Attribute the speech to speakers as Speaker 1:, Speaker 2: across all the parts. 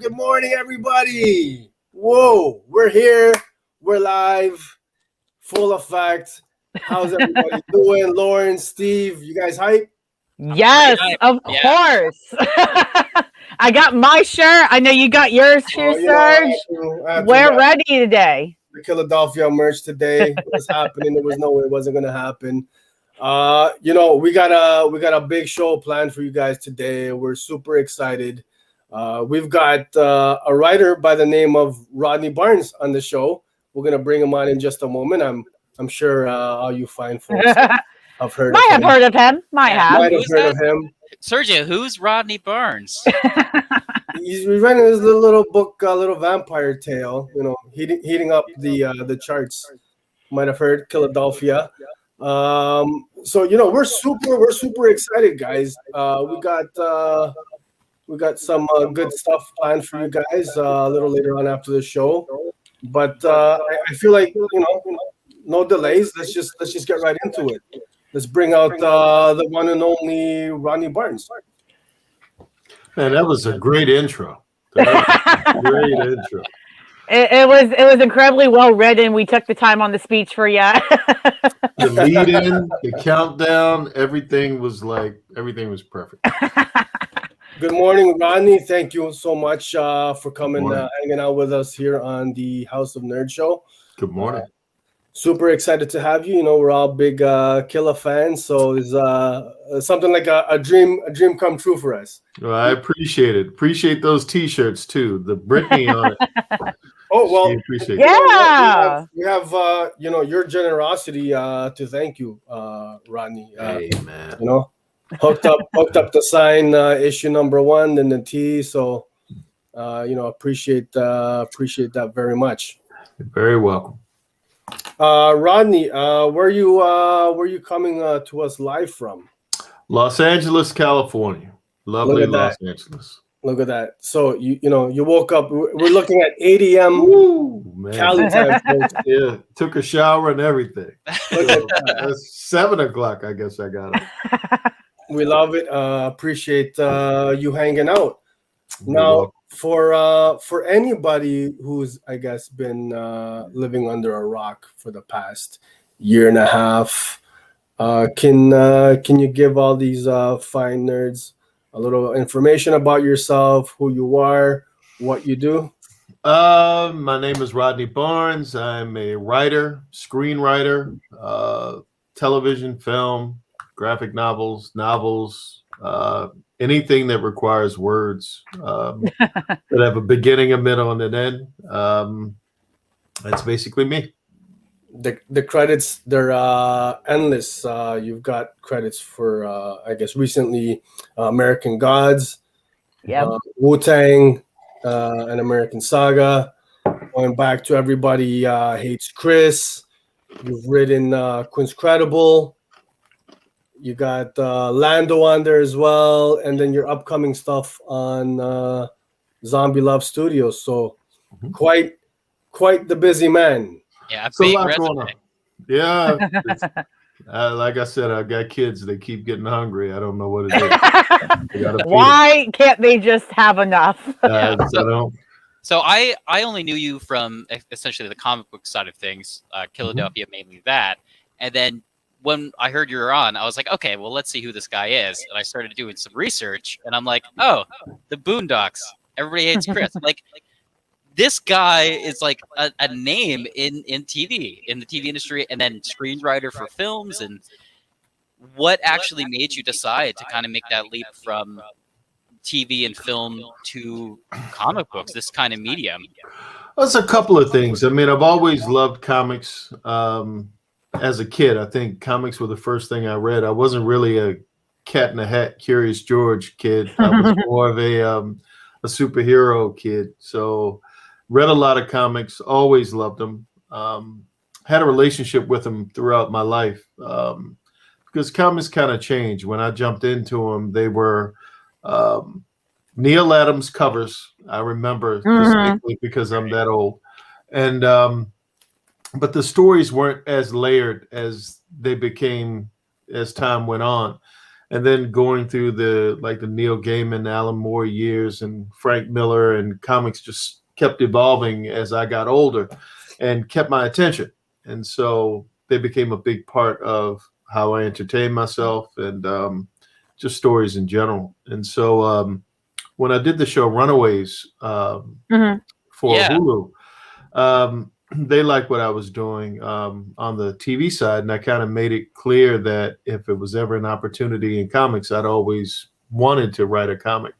Speaker 1: Good morning, everybody. Whoa, we're here. We're live. Full effect. How's everybody doing? Lauren, Steve, you guys hype?
Speaker 2: Yes, of course. I got my shirt. I know you got yours too, Serge. We're ready today.
Speaker 1: The Killadelphia merch today. It was happening. There was no way it wasn't going to happen. We got a big show planned for you guys today. We're super excited. We've got a writer by the name of Rodney Barnes on the show. We're gonna bring him on in just a moment. I'm sure all you fine folks have heard.
Speaker 2: Might have heard of him. Might have
Speaker 1: heard of him.
Speaker 3: Sergio, who's Rodney Barnes?
Speaker 1: He's writing his little book, little vampire tale. You know, heating up the charts. Might have heard Killadelphia. So we're super excited, guys. We got some good stuff planned for you guys a little later on after the show. But I feel like no delays. Let's just get right into it. Let's bring out the one and only Rodney Barnes.
Speaker 4: Man, that was a great intro. Great intro.
Speaker 2: It was incredibly well written. We took the time on the speech for you.
Speaker 4: The lead in, the countdown, everything was perfect.
Speaker 1: Good morning, Rodney. Thank you so much for coming, hanging out with us here on the House of Nerd Show.
Speaker 4: Good morning.
Speaker 1: Super excited to have you. We're all big Killa fans, so it's something like a dream come true for us.
Speaker 4: Well, I appreciate it. Appreciate those T-shirts too. The Britney on it.
Speaker 1: Oh well,
Speaker 4: appreciate
Speaker 2: yeah.
Speaker 1: We have your generosity to thank you, Rodney.
Speaker 4: Hey man.
Speaker 1: Hooked up the sign, issue number 1 and the T. So appreciate that very much.
Speaker 4: You're very welcome.
Speaker 1: Rodney, where you coming to us live from?
Speaker 4: Los Angeles, California. Lovely Los Angeles.
Speaker 1: Look at that. So you woke up. We're looking at 8 a.m. Cali time.
Speaker 4: Yeah, took a shower and everything. So, it's 7 o'clock. I guess I got it.
Speaker 1: We love it. Appreciate you hanging out. Now, for anybody who's, I guess, been living under a rock for the past year and a half, can you give all these fine nerds a little information about yourself, who you are, what you do?
Speaker 4: My name is Rodney Barnes. I'm a writer, screenwriter, television, film, graphic novels, anything that requires words that have a beginning, a middle, and an end. That's basically me.
Speaker 1: The credits, they're endless. You've got credits for, I guess, recently American Gods, Wu-Tang, and American Saga. Going back to Everybody Hates Chris. You've written Quincredible. You got Lando on there as well, and then your upcoming stuff on Zombie Love Studios. So quite the busy man.
Speaker 3: Yeah, big resume.
Speaker 4: Yeah, like I said, I've got kids. They keep getting hungry. I don't know what it is.
Speaker 2: Why can't they just have enough?
Speaker 3: So I only knew you from essentially the comic book side of things, Killadelphia, mainly that, and then when I heard you were on, I was like, okay, well, let's see who this guy is. And I started doing some research, and I'm like, oh, the Boondocks. Everybody Hates Chris. Like, this guy is like a name in TV, in the TV industry, and then screenwriter for films. And what actually made you decide to kind of make that leap from TV and film to comic books, this kind of medium?
Speaker 4: Well, it's a couple of things. I mean, I've always loved comics. As a kid, I think comics were the first thing I read. I wasn't really a Cat in the Hat, Curious George kid. I was more of a superhero kid. So read a lot of comics, always loved them. Had a relationship with them throughout my life because comics kind of changed. When I jumped into them, they were Neil Adams covers. I remember distinctly because I'm that old. And but the stories weren't as layered as they became as time went on. and then going through the Neil Gaiman, Alan Moore years, and Frank Miller, and comics just kept evolving as I got older and kept my attention. And so they became a big part of how I entertain myself and just stories in general. And so when I did the show Runaways for Hulu, they liked what I was doing on the TV side, and I kind of made it clear that if it was ever an opportunity in comics, I'd always wanted to write a comic,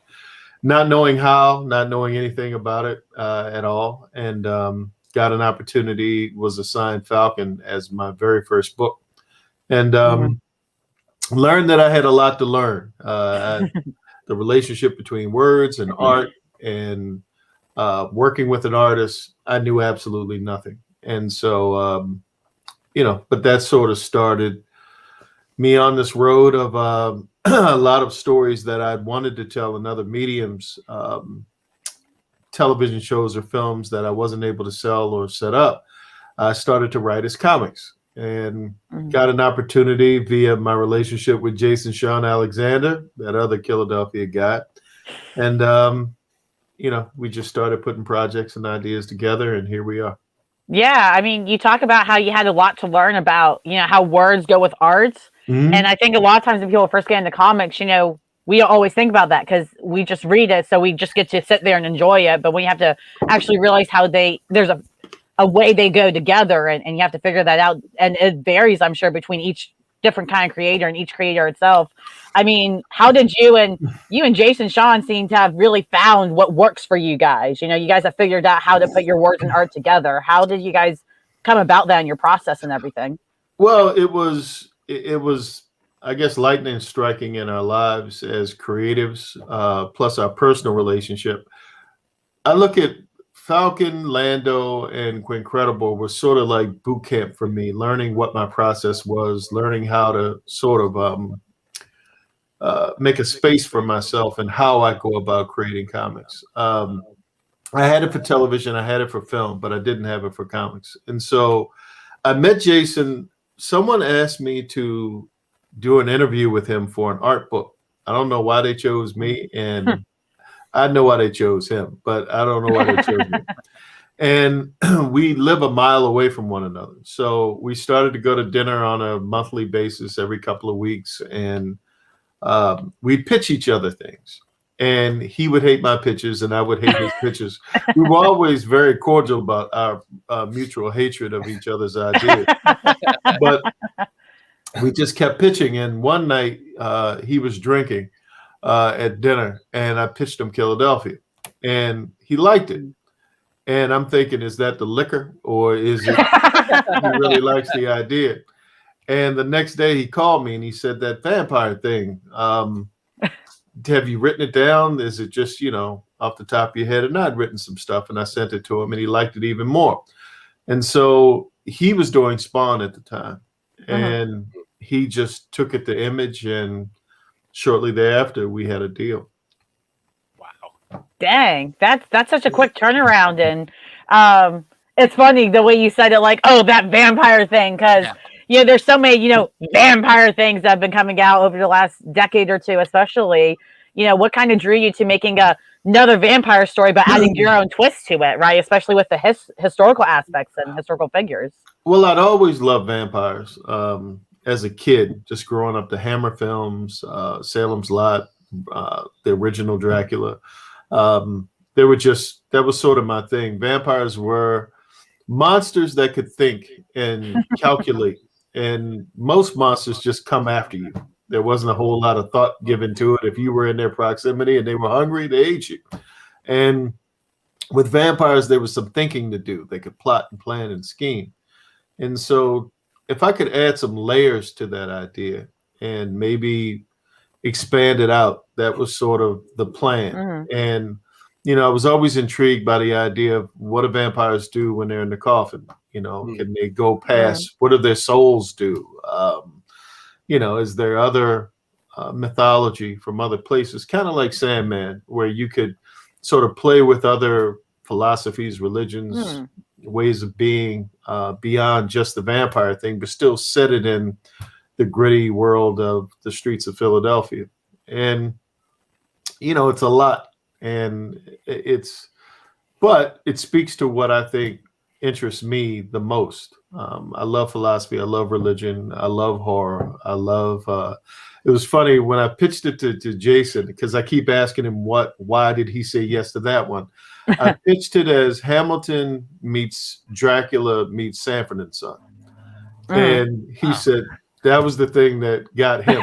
Speaker 4: not knowing how, not knowing anything about it at all, and got an opportunity, was assigned Falcon as my very first book, and learned that I had a lot to learn. The relationship between words and art and working with an artist, I knew absolutely nothing. And so, but that sort of started me on this road of a lot of stories that I'd wanted to tell in other mediums, television shows or films that I wasn't able to sell or set up. I started to write as comics and got an opportunity via my relationship with Jason Sean Alexander, that other Killadelphia guy. And, we just started putting projects and ideas together, and here we are.
Speaker 2: Yeah, I mean, you talk about how you had a lot to learn about, how words go with art. And I think a lot of times when people first get into comics, we don't always think about that because we just read it, so we just get to sit there and enjoy it. But when you have to actually realize how there's a way they go together, and you have to figure that out. And it varies, I'm sure, between each different kind of creator and each creator itself. I mean, how did you and Jason Sean seem to have really found what works for you guys? You guys have figured out how to put your words and art together. How did you guys come about that in your process and everything?
Speaker 4: Well, it was, I guess, lightning striking in our lives as creatives, plus our personal relationship. I look at Falcon, Lando, and Quincredible was sort of like boot camp for me, learning what my process was, learning how to sort of make a space for myself and how I go about creating comics. I had it for television, I had it for film, but I didn't have it for comics. And so I met Jason. Someone asked me to do an interview with him for an art book. I don't know why they chose me, and I know why they chose him, but I don't know why they chose me. And we live a mile away from one another. So we started to go to dinner on a monthly basis every couple of weeks, and we'd pitch each other things. And he would hate my pitches, and I would hate his pitches. We were always very cordial about our mutual hatred of each other's ideas. But we just kept pitching. And one night he was drinking at dinner, and I pitched him Killadelphia, and he liked it. And I'm thinking, is that the liquor, or is it he really likes the idea? And the next day he called me and he said, that vampire thing, have you written it down? Is it just, off the top of your head? And I'd written some stuff and I sent it to him, and he liked it even more. And so he was doing Spawn at the time, and he just took it to Image, and shortly thereafter we had a deal.
Speaker 3: Wow.
Speaker 2: Dang, that's such a quick turnaround. And it's funny the way you said it, like, oh, that vampire thing, because there's so many vampire things that have been coming out over the last decade or two, especially. What kind of drew you to making another vampire story but adding your own twist to it, right? Especially with the historical aspects and historical figures.
Speaker 4: Well, I'd always loved vampires as a kid, just growing up. The Hammer films, Salem's Lot, the original Dracula. That was sort of my thing. Vampires were monsters that could think and calculate, and most monsters just come after you. There wasn't a whole lot of thought given to it. If you were in their proximity and they were hungry, they ate you. And with vampires, there was some thinking to do. They could plot and plan and scheme. And so if I could add some layers to that idea and maybe expand it out, that was sort of the plan. And I was always intrigued by the idea of what do vampires do when they're in the coffin? Can they go past? What do their souls do? Is there other mythology from other places, kind of like Sandman, where you could sort of play with other philosophies, religions, ways of being beyond just the vampire thing, but still set it in the gritty world of the streets of Philadelphia. And, it's a lot. And but it speaks to what I think interests me the most. I love philosophy. I love religion. I love horror. I love, it was funny when I pitched it to Jason, because I keep asking him why did he say yes to that one? I pitched it as Hamilton meets Dracula meets Sanford and Son. And he said that was the thing that got him.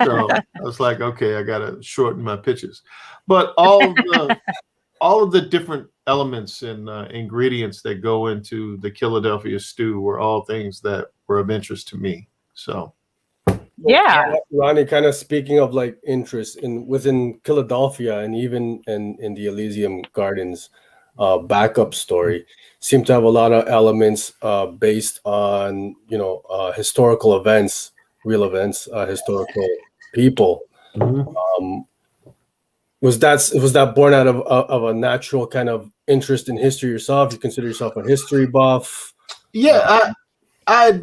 Speaker 4: So I was like, okay, I got to shorten my pitches. But all of the different elements and ingredients that go into the Killadelphia stew were all things that were of interest to me. So,
Speaker 2: yeah,
Speaker 1: Ronnie, kind of speaking of like interest within Killadelphia and even in the Elysium Gardens backup story, seem to have a lot of elements based on historical events, real events, historical people. Was that born out of a natural kind of interest in history yourself? You consider yourself a history buff?
Speaker 4: Yeah, I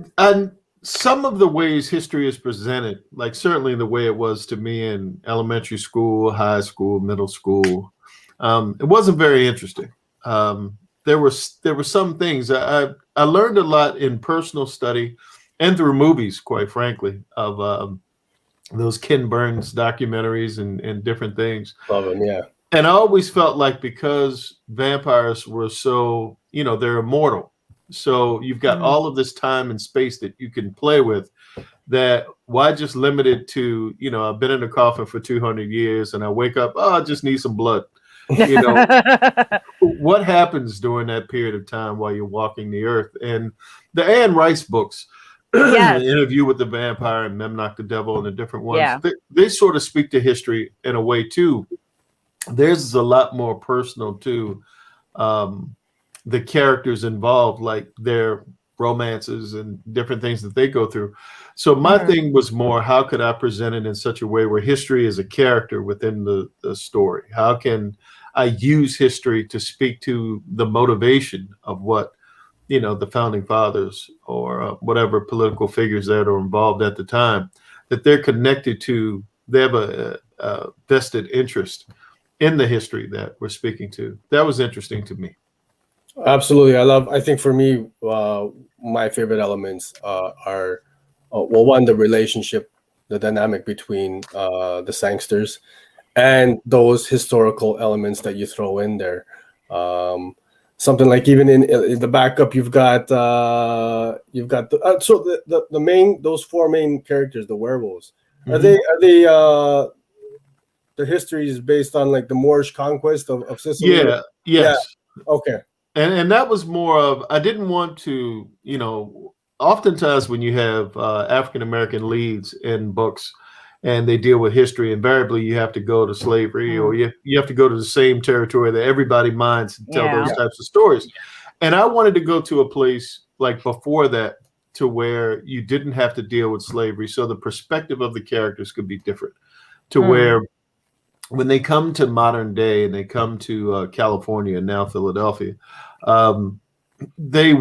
Speaker 4: some of the ways history is presented, like certainly the way it was to me in elementary school, high school, middle school, it wasn't very interesting. There were some things I learned a lot in personal study and through movies, quite frankly, of those Ken Burns documentaries and different things.
Speaker 1: Love them, yeah.
Speaker 4: And I always felt like because vampires were so, they're immortal. So you've got all of this time and space that you can play with, that why just limit it to, I've been in a coffin for 200 years and I wake up, I just need some blood. What happens during that period of time while you're walking the earth? And the Anne Rice books,
Speaker 2: yes.
Speaker 4: The Interview with the Vampire and Memnoch the Devil and the different ones, they sort of speak to history in a way too. Theirs is a lot more personal too. The characters involved, like their romances and different things that they go through. So my thing was more, how could I present it in such a way where history is a character within the story? How can I use history to speak to the motivation of what, the founding fathers or whatever political figures that are involved at the time, that they're connected to, they have a vested interest in the history that we're speaking to. That was interesting to me.
Speaker 1: Absolutely. I think for me, my favorite elements are, one, the relationship, the dynamic between the sangsters and those historical elements that you throw in there. Something like even in the backup, you've got the main, those four main characters, the werewolves. Are they the history is based on like the Moorish conquest of Sicily?
Speaker 4: Yeah. Yes.
Speaker 1: Yeah. Okay.
Speaker 4: And that was more of, I didn't want to, oftentimes when you have African-American leads in books and they deal with history, invariably you have to go to slavery or you have to go to the same territory that everybody minds and tell those types of stories. And I wanted to go to a place like before that to where you didn't have to deal with slavery. So the perspective of the characters could be different to where when they come to modern day and they come to California and now Philadelphia, they're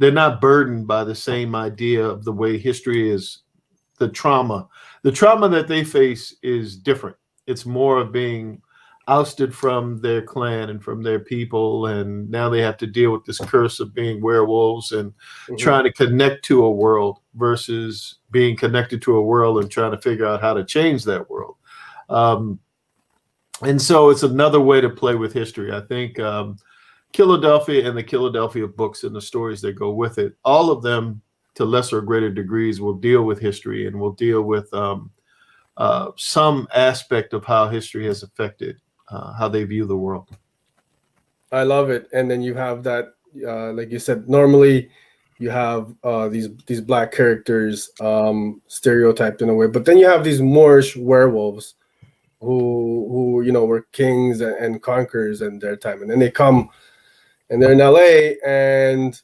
Speaker 4: not burdened by the same idea of the way history is. The trauma that they face is different. It's more of being ousted from their clan and from their people, and now they have to deal with this curse of being werewolves and trying to connect to a world versus being connected to a world and trying to figure out how to change that world. And so it's another way to play with history. I think Killadelphia and the Killadelphia books and the stories that go with it, all of them to lesser or greater degrees will deal with history and will deal with some aspect of how history has affected how they view the world.
Speaker 1: I love it. And then you have that, like you said, normally you have these black characters stereotyped in a way, but then you have these Moorish werewolves who were kings and conquerors in their time, and then they come and they're in LA, and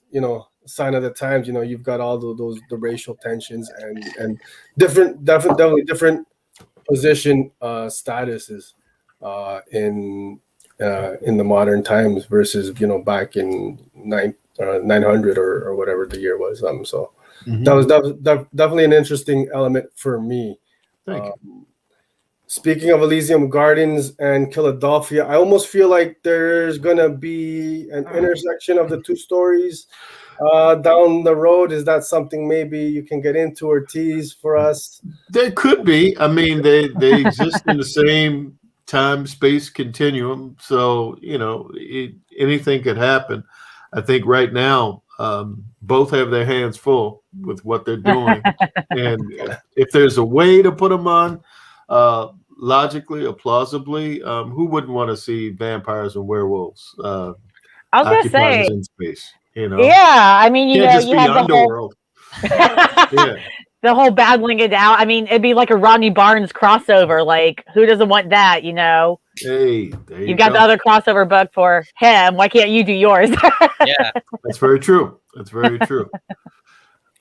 Speaker 1: sign of the times. You've got all the racial tensions and definitely different position statuses in the modern times versus back in 900 or whatever the year was. So That was definitely an interesting element for me.
Speaker 4: Thank you.
Speaker 1: Speaking of Elysium Gardens and Killadelphia, I almost feel like there's gonna be an intersection of the two stories down the road. Is that something maybe you can get into or tease for us?
Speaker 4: There could be. I mean, they exist in the same time-space continuum, so anything could happen. I think right now both have their hands full with what they're doing, and if there's a way to put them on logically or plausibly, who wouldn't want to see vampires and werewolves
Speaker 2: I was gonna say
Speaker 4: in space?
Speaker 2: Yeah, I mean, you
Speaker 4: just
Speaker 2: have
Speaker 4: Underworld.
Speaker 2: The whole battling it out. I mean, it'd be like a Rodney Barnes crossover. Like, who doesn't want that?
Speaker 4: Hey, there
Speaker 2: you've got the other crossover book for him. Why can't you do yours?
Speaker 3: Yeah,
Speaker 4: that's very true. That's very true.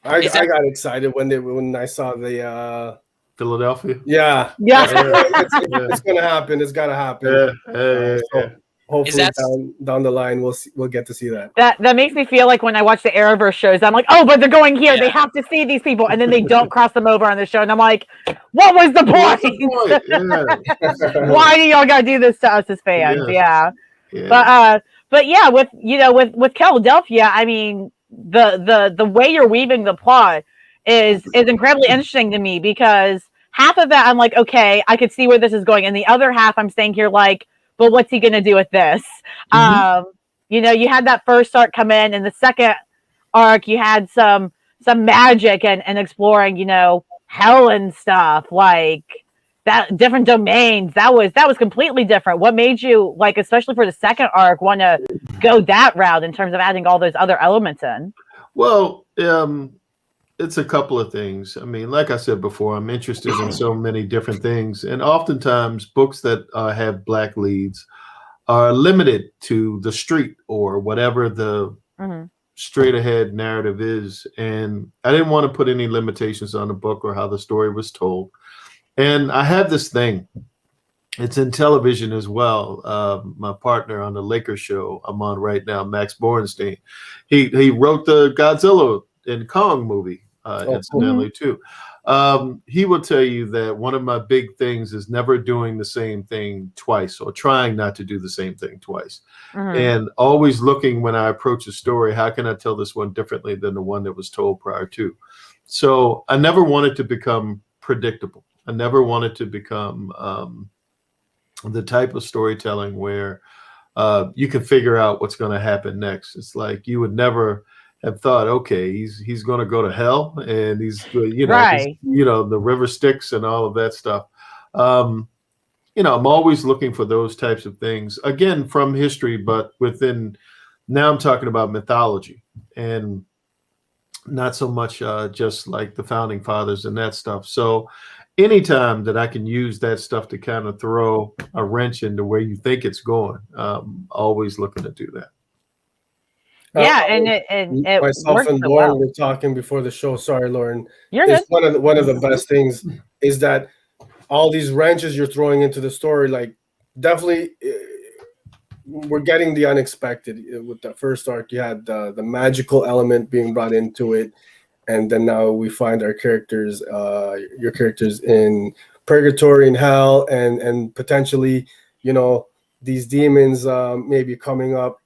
Speaker 1: I got excited when I saw the
Speaker 4: Philadelphia.
Speaker 1: Yeah. It's gonna happen. It's gotta happen.
Speaker 4: Yeah.
Speaker 1: Hopefully down the line we'll get to see that.
Speaker 2: That makes me feel like when I watch the Arrowverse shows, I'm like, oh, but they're going here. Yeah. They have to see these people, and then they don't cross them over on the show, and I'm like, what was the point? Yeah. Why do y'all gotta do this to us as fans? Yeah. But yeah, with Killadelphia, I mean, the way you're weaving the plot is incredibly interesting to me, because half of that I'm like, okay, I could see where this is going, and the other half I'm staying here like, but what's he gonna do with this? You had that first arc come in, and the second arc you had some magic and exploring, hell and stuff, like that, different domains. That was completely different. What made you, like, especially for the second arc, want to go that route in terms of adding all those other elements in?
Speaker 4: Well, it's a couple of things. I mean, like I said before, I'm interested in so many different things. And oftentimes books that have Black leads are limited to the street or whatever the straight ahead narrative is. And I didn't want to put any limitations on the book or how the story was told. And I have this thing. It's in television as well. My partner on the Lakers show I'm on right now, Max Borenstein, he wrote the Godzilla and Kong movie. Incidentally, too. He will tell you that one of my big things is never doing the same thing twice, or trying not to do the same thing twice. And always looking, when I approach a story, how can I tell this one differently than the one that was told prior to? So I never wanted to become predictable. I never wanted to become the type of storytelling where you can figure out what's going to happen next. It's like you would never have thought, okay, he's going to go to hell, and he's right. The river Styx and all of that stuff. I'm always looking for those types of things, again, from history, but now I'm talking about mythology, and not so much just like the founding fathers and that stuff. So anytime that I can use that stuff to kind of throw a wrench into where you think it's going, always looking to do that.
Speaker 2: Yeah, and
Speaker 1: myself and Lauren were talking before the show. Sorry, Lauren.
Speaker 2: You're good.
Speaker 1: One of the best things is that all these wrenches you're throwing into the story, like, definitely we're getting the unexpected. With the first arc, you had the magical element being brought into it, and then now we find our characters, your characters, in purgatory and hell, and potentially, these demons maybe coming up,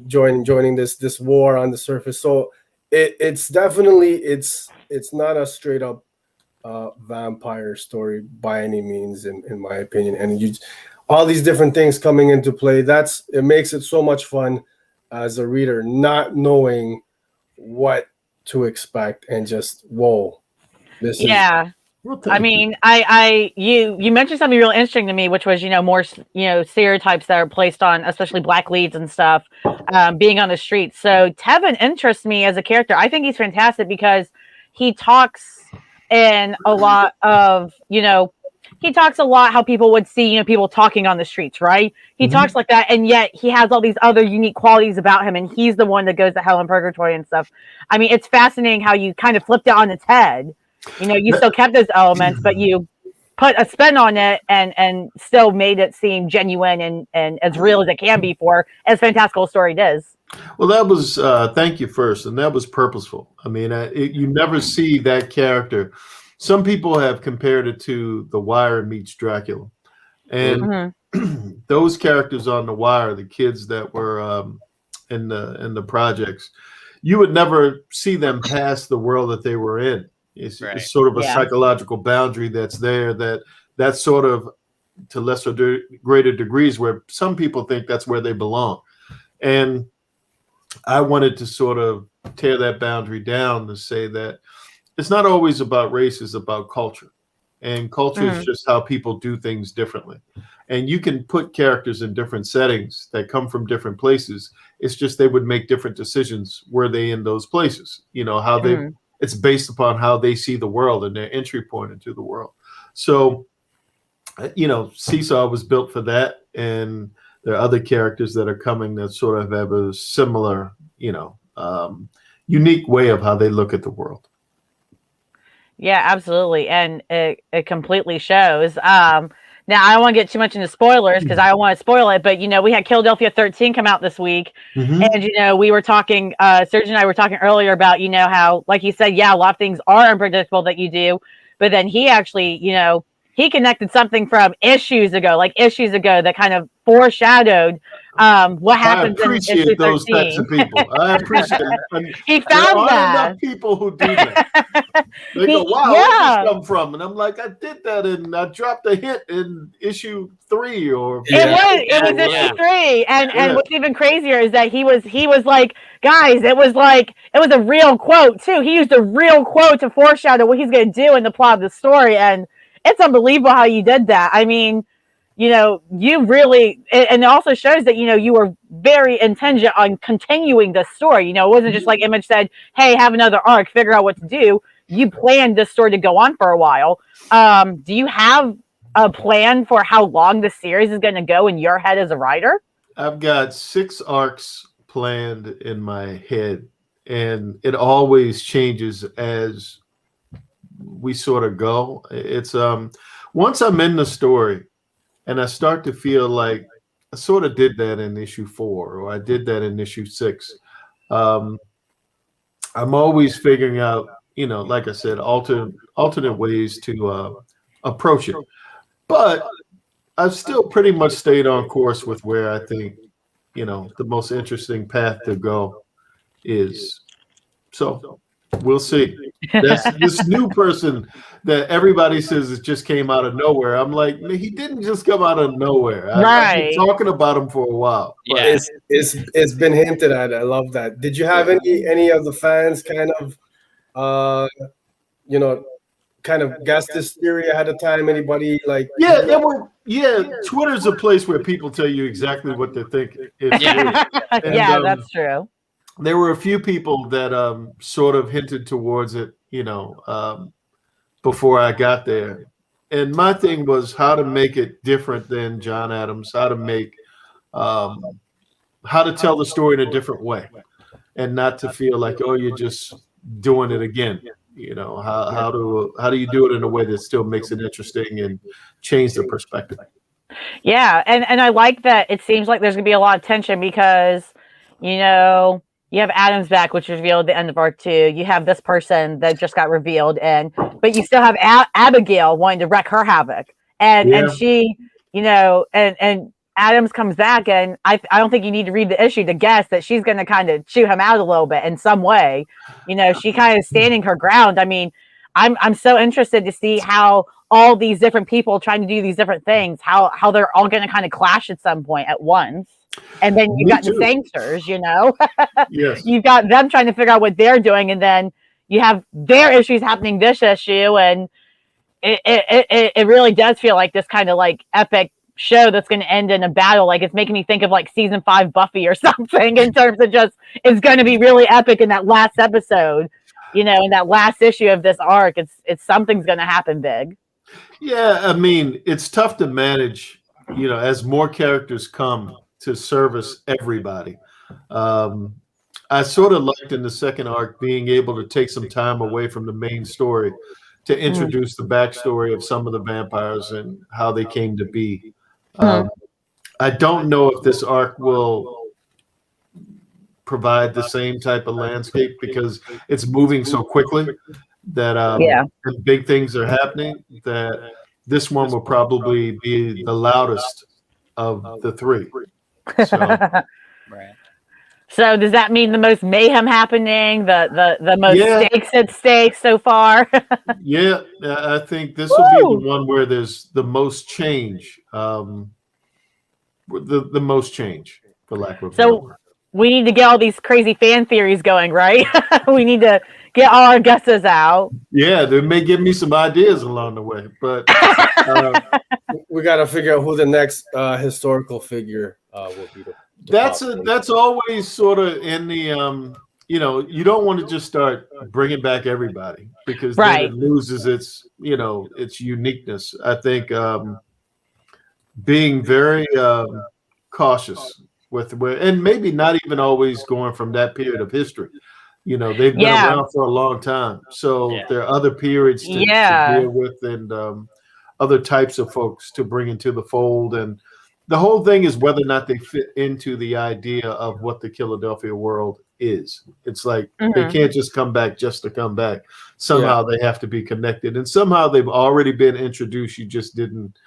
Speaker 1: joining this war on the surface. So it's definitely it's not a straight up vampire story by any means, in my opinion. And all these different things coming into play, it makes it so much fun as a reader, not knowing what to expect, and just
Speaker 2: I mean, you mentioned something real interesting to me, which was, more, stereotypes that are placed on, especially Black leads and stuff, being on the streets. So Tevin interests me as a character. I think he's fantastic because he talks in a lot of, he talks a lot how people would see, people talking on the streets, right? He talks like that, and yet he has all these other unique qualities about him, and he's the one that goes to hell and purgatory and stuff. I mean, it's fascinating how you kind of flipped it on its head. You still kept those elements, but you put a spin on it and still made it seem genuine and as real as it can be for as fantastical a story it is.
Speaker 4: Well, that was thank you first, and that was purposeful. I mean, you never see that character. Some people have compared it to The Wire meets Dracula, and those characters on The Wire, the kids that were in the projects, you would never see them past the world that they were in. It's sort of a psychological boundary that's there. That's sort of to lesser greater degrees where some people think that's where they belong, and I wanted to sort of tear that boundary down to say that it's not always about race, it's about culture. And culture is just how people do things differently. And you can put characters in different settings that come from different places. It's just they would make different decisions were they in those places. You know, how it's based upon how they see the world and their entry point into the world. So, you know, Seesaw was built for that. And there are other characters that are coming that sort of have a similar, you know, unique way of how they look at the world.
Speaker 2: Yeah, absolutely. And it completely shows. Now, I don't want to get too much into spoilers because I don't want to spoil it. But, you know, we had Killadelphia 13 come out this week. And, you know, we were talking, Serge and I were talking earlier about, you know, how, like you said, yeah, a lot of things are unpredictable that you do. But then he actually, you know, he connected something from issues ago that kind of foreshadowed what happens in issue 13.
Speaker 4: Those types of people. I appreciate it.
Speaker 2: He found that.
Speaker 4: Enough people who do that. They go, wow, where did this come from? And I'm like, I did that, and I dropped a hint in issue 3 or.
Speaker 2: It was issue 3, and what's even crazier is that he was like, guys, it was a real quote too. He used a real quote to foreshadow what he's going to do in the plot of the story, and it's unbelievable how you did that. I mean, you know, you really, and it also shows that, you know, you were very intent on continuing the story. You know, it wasn't just like Image said, hey, have another arc, figure out what to do. You planned this story to go on for a while. Do you have a plan for how long the series is going to go in your head as a writer?
Speaker 4: I've got 6 arcs planned in my head, and it always changes as we sort of go. It's once I'm in the story and I start to feel like I sort of did that in issue 4 or I did that in issue 6. I'm always figuring out, you know, like I said, alternate ways to approach it. But I've still pretty much stayed on course with where I think, you know, the most interesting path to go is. So we'll see. That's this new person that everybody says it just came out of nowhere. I'm like, he didn't just come out of nowhere. I've been talking about him for a while.
Speaker 3: Yeah,
Speaker 1: it's been hinted at. I love that. Did you have any of the fans kind of, you know, kind of guess this theory ahead of time? Anybody like?
Speaker 4: Yeah, there were. Yeah, Twitter's a place where people tell you exactly what they're thinking.
Speaker 2: That's true.
Speaker 4: There were a few people that sort of hinted towards it, you know, before I got there. And my thing was how to make it different than John Adams, how to make, how to tell the story in a different way and not to feel like, oh, you're just doing it again. You know, how do you do it in a way that still makes it interesting and change the perspective?
Speaker 2: Yeah, and I like that it seems like there's going to be a lot of tension because, you know, you have Adams back, which was revealed at the end of arc 2. You have this person that just got revealed, but you still have Abigail wanting to wreak her havoc, and she, you know, and Adams comes back, and I don't think you need to read the issue to guess that she's going to kind of chew him out a little bit in some way. You know, she kind of standing her ground. I mean, I'm so interested to see how all these different people trying to do these different things, how they're all going to kind of clash at some point at once. And then you've got the Sangsters, you know, you've got them trying to figure out what they're doing. And then you have their issues happening this issue. And it really does feel like this kind of like epic show that's going to end in a battle. Like it's making me think of like season 5 Buffy or something in terms of just, it's going to be really epic in that last episode, you know, in that last issue of this arc. It's something's going to happen big.
Speaker 4: Yeah. I mean, it's tough to manage, you know, as more characters come to service everybody. I sort of liked in the second arc being able to take some time away from the main story to introduce the backstory of some of the vampires and how they came to be. I don't know if this arc will provide the same type of landscape because it's moving so quickly that and big things are happening, that this one will probably be the loudest of the three. So,
Speaker 3: Right.
Speaker 2: So does that mean the most mayhem happening, the most stakes at stake so far?
Speaker 4: Yeah, I think this will be the one where there's the most change, the most change, for lack of a better word.
Speaker 2: We need to get all these crazy fan theories going, right? We need to get all our guesses out.
Speaker 4: Yeah, they may give me some ideas along the way, but
Speaker 1: we got to figure out who the next historical figure will be.
Speaker 4: That's always sort of in the you don't want to just start bringing back everybody because then it loses its its uniqueness. I think being very cautious with and maybe not even always going from that period of history. They've been around for a long time, so there are other periods to deal with and other types of folks to bring into the fold. And the whole thing is whether or not they fit into the idea of what the Killadelphia world is. It's like they can't just come back just to come back. Somehow they have to be connected, and somehow they've already been introduced. You just didn't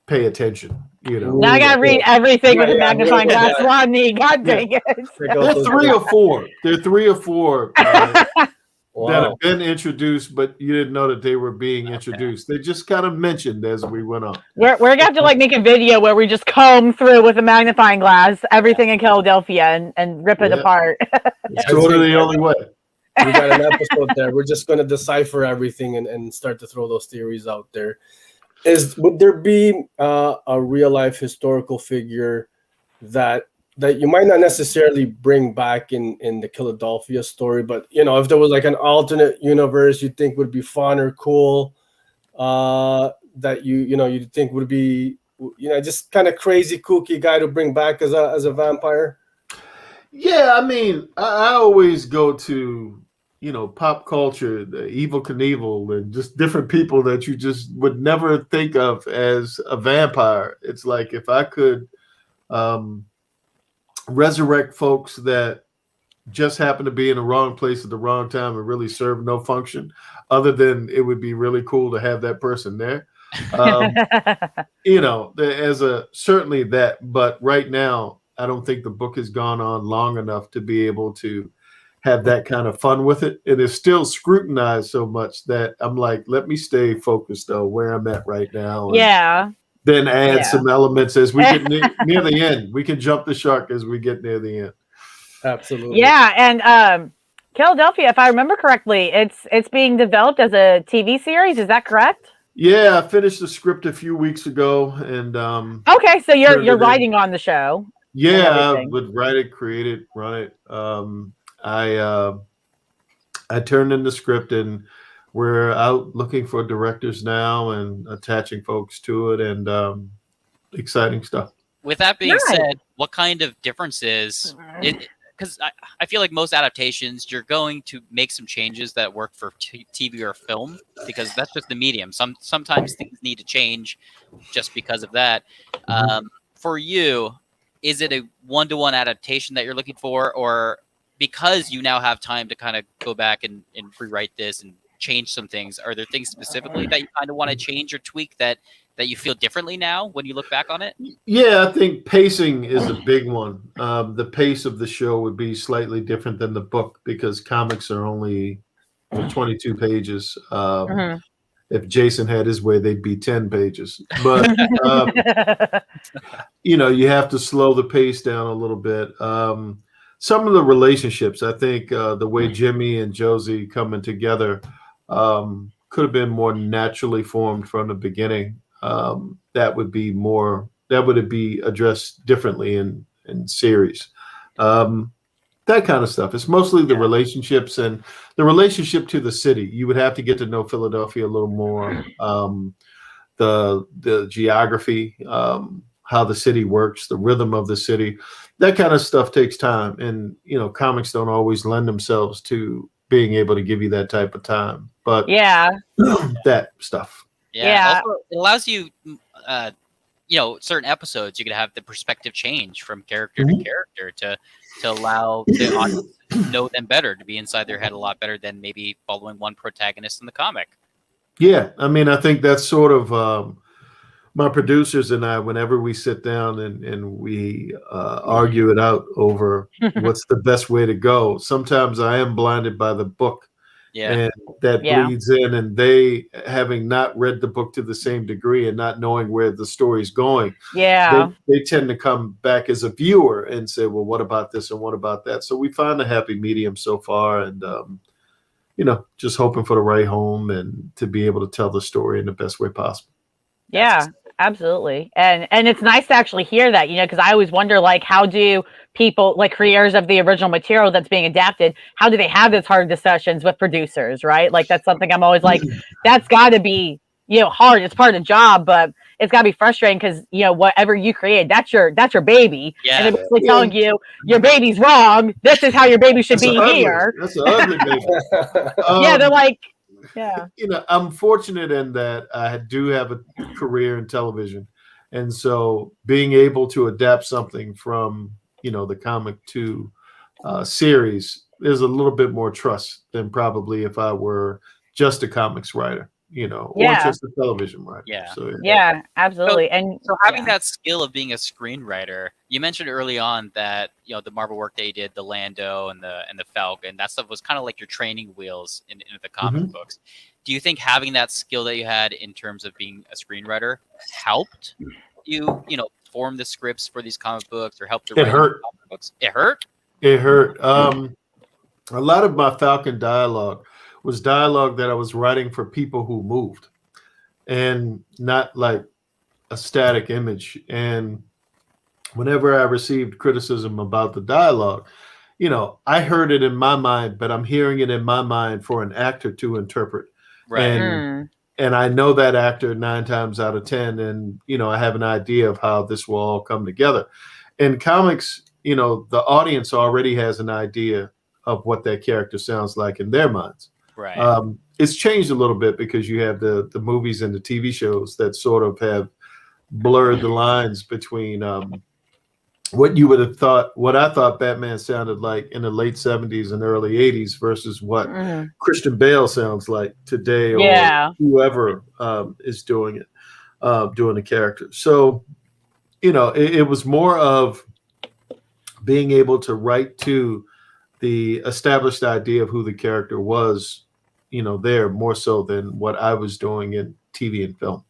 Speaker 4: pay attention.
Speaker 2: Now I gotta read everything with a magnifying glass, Rodney. God dang it!
Speaker 4: They're three or four. That have been introduced, but you didn't know that they were being introduced. They just kind of mentioned as we went on.
Speaker 2: We're gonna have to make a video where we just comb through with a magnifying glass everything in Killadelphia and rip it apart.
Speaker 4: It's totally the only way.
Speaker 1: We got an episode there. We're just gonna decipher everything and start to throw those theories out there. Would there be a real life historical figure that you might not necessarily bring back in the Killadelphia story, but if there was like an alternate universe you think would be fun or cool, that you think would be just kind of crazy kooky guy to bring back as a vampire?
Speaker 4: Yeah, I mean, I always go to pop culture, the Evel Knievel, and just different people that you just would never think of as a vampire. It's like if I could resurrect folks that just happen to be in the wrong place at the wrong time and really serve no function other than it would be really cool to have that person there. Certainly that, but right now I don't think the book has gone on long enough to be able to have that kind of fun with it. It is still scrutinized so much that I'm like, let me stay focused though where I'm at right now. And then add some elements as we get near the end. We can jump the shark as we get near the end.
Speaker 1: Absolutely.
Speaker 2: Yeah, and Killadelphia, if I remember correctly, it's being developed as a TV series. Is that correct?
Speaker 4: Yeah, I finished the script a few weeks ago, and
Speaker 2: okay, so you're writing on the show.
Speaker 4: Yeah, I would write it, create it, run it. I turned in the script, and we're out looking for directors now and attaching folks to it, and exciting stuff.
Speaker 3: With that being said, what kind of differences? Because I feel like most adaptations, you're going to make some changes that work for TV or film, because that's just the medium. Sometimes things need to change just because of that. For you, is it a one-to-one adaptation that you're looking for, or because you now have time to kind of go back and rewrite this and change some things, are there things specifically that you kind of want to change or tweak that you feel differently now when you look back on it?
Speaker 4: Yeah, I think pacing is a big one. The pace of the show would be slightly different than the book because comics are only 22 pages. If Jason had his way, they'd be 10 pages. But, you have to slow the pace down a little bit. Some of the relationships, I think the way Jimmy and Josie coming together could have been more naturally formed from the beginning. That would be addressed differently in series. That kind of stuff. It's mostly the relationships and the relationship to the city. You would have to get to know Philadelphia a little more. The geography, how the city works, the rhythm of the city, that kind of stuff takes time. And, comics don't always lend themselves to being able to give you that type of time. But that stuff.
Speaker 3: Yeah. Also, it allows you, certain episodes you could have the perspective change from character to character to allow the audience to know them better, to be inside their head a lot better than maybe following one protagonist in the comic.
Speaker 4: Yeah, I mean, I think that's sort of my producers and I, whenever we sit down and we argue it out over what's the best way to go. Sometimes I am blinded by the book.
Speaker 3: Yeah.
Speaker 4: And that bleeds in, and they, having not read the book to the same degree and not knowing where the story's going, they tend to come back as a viewer and say, well, what about this and what about that? So we find a happy medium so far, and just hoping for the right home and to be able to tell the story in the best way possible.
Speaker 2: Yeah, absolutely. And it's nice to actually hear that, because I always wonder, like, how do people, like creators of the original material that's being adapted, how do they have those hard discussions with producers, right? Like, that's something I'm always like, that's got to be, hard. It's part of the job, but it's got to be frustrating because, whatever you create, that's your baby.
Speaker 3: Yeah.
Speaker 2: And they're basically telling you, your baby's wrong. This is how your baby should be here.
Speaker 4: That's an ugly baby.
Speaker 2: Yeah, they're like, yeah.
Speaker 4: I'm fortunate in that I do have a career in television. And so being able to adapt something from, the comic to series, there's a little bit more trust than probably if I were just a comics writer, or just a television writer.
Speaker 3: Yeah.
Speaker 4: So,
Speaker 2: yeah, absolutely. So
Speaker 3: having that skill of being a screenwriter, you mentioned early on that, the Marvel work they did, the Lando and the Falcon, that stuff was kind of like your training wheels into the comic books. Do you think having that skill that you had in terms of being a screenwriter helped you, form the scripts for these comic books or help to write comic books? It hurt?
Speaker 4: It hurt. A lot of my Falcon dialogue was dialogue that I was writing for people who moved and not like a static image. And whenever I received criticism about the dialogue, I heard it in my mind, but I'm hearing it in my mind for an actor to interpret.
Speaker 3: Right.
Speaker 4: And I know that actor 9 times out of 10, and I have an idea of how this will all come together. In comics, the audience already has an idea of what that character sounds like in their minds.
Speaker 3: Right.
Speaker 4: It's changed a little bit because you have the movies and the TV shows that sort of have blurred the lines between what you would have thought, what I thought Batman sounded like in the late 70s and early 80s versus what Christian Bale sounds like today, or whoever is doing it, doing the character. So, it was more of being able to write to the established idea of who the character was, there more so than what I was doing in TV and film.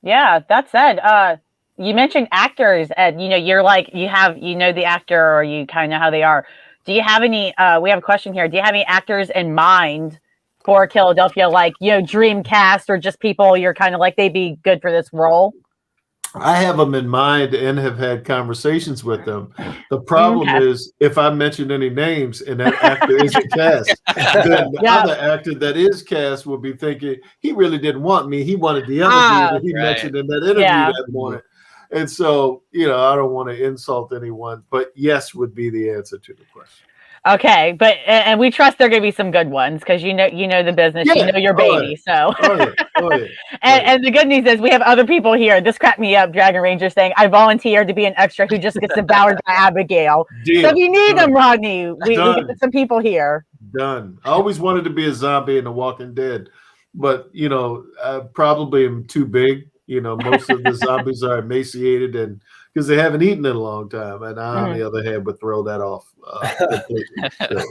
Speaker 2: Yeah, that said, you mentioned actors, and you're like, you have the actor, or you kind of know how they are. Do you have any? We have a question here. Do you have any actors in mind for Killadelphia, like dream cast, or just people you're kind of like they'd be good for this role?
Speaker 4: I have them in mind and have had conversations with them. The problem is if I mention any names and that actor isn't cast, then the other actor that is cast will be thinking, he really didn't want me. He wanted the other dude that he mentioned in that interview that morning. And so, I don't want to insult anyone, but yes would be the answer to the question.
Speaker 2: Okay, but and we trust there are going to be some good ones because you know the business, your baby. So, and the good news is we have other people here. This cracked me up. Dragon Ranger saying, "I volunteered to be an extra who just gets devoured by Abigail."
Speaker 4: Deal.
Speaker 2: So if you need them, Rodney, we get some people here.
Speaker 4: Done. I always wanted to be a zombie in The Walking Dead, but I probably am too big. Most of the zombies are emaciated and because they haven't eaten in a long time. And I, on the other hand, would throw that off completely. So.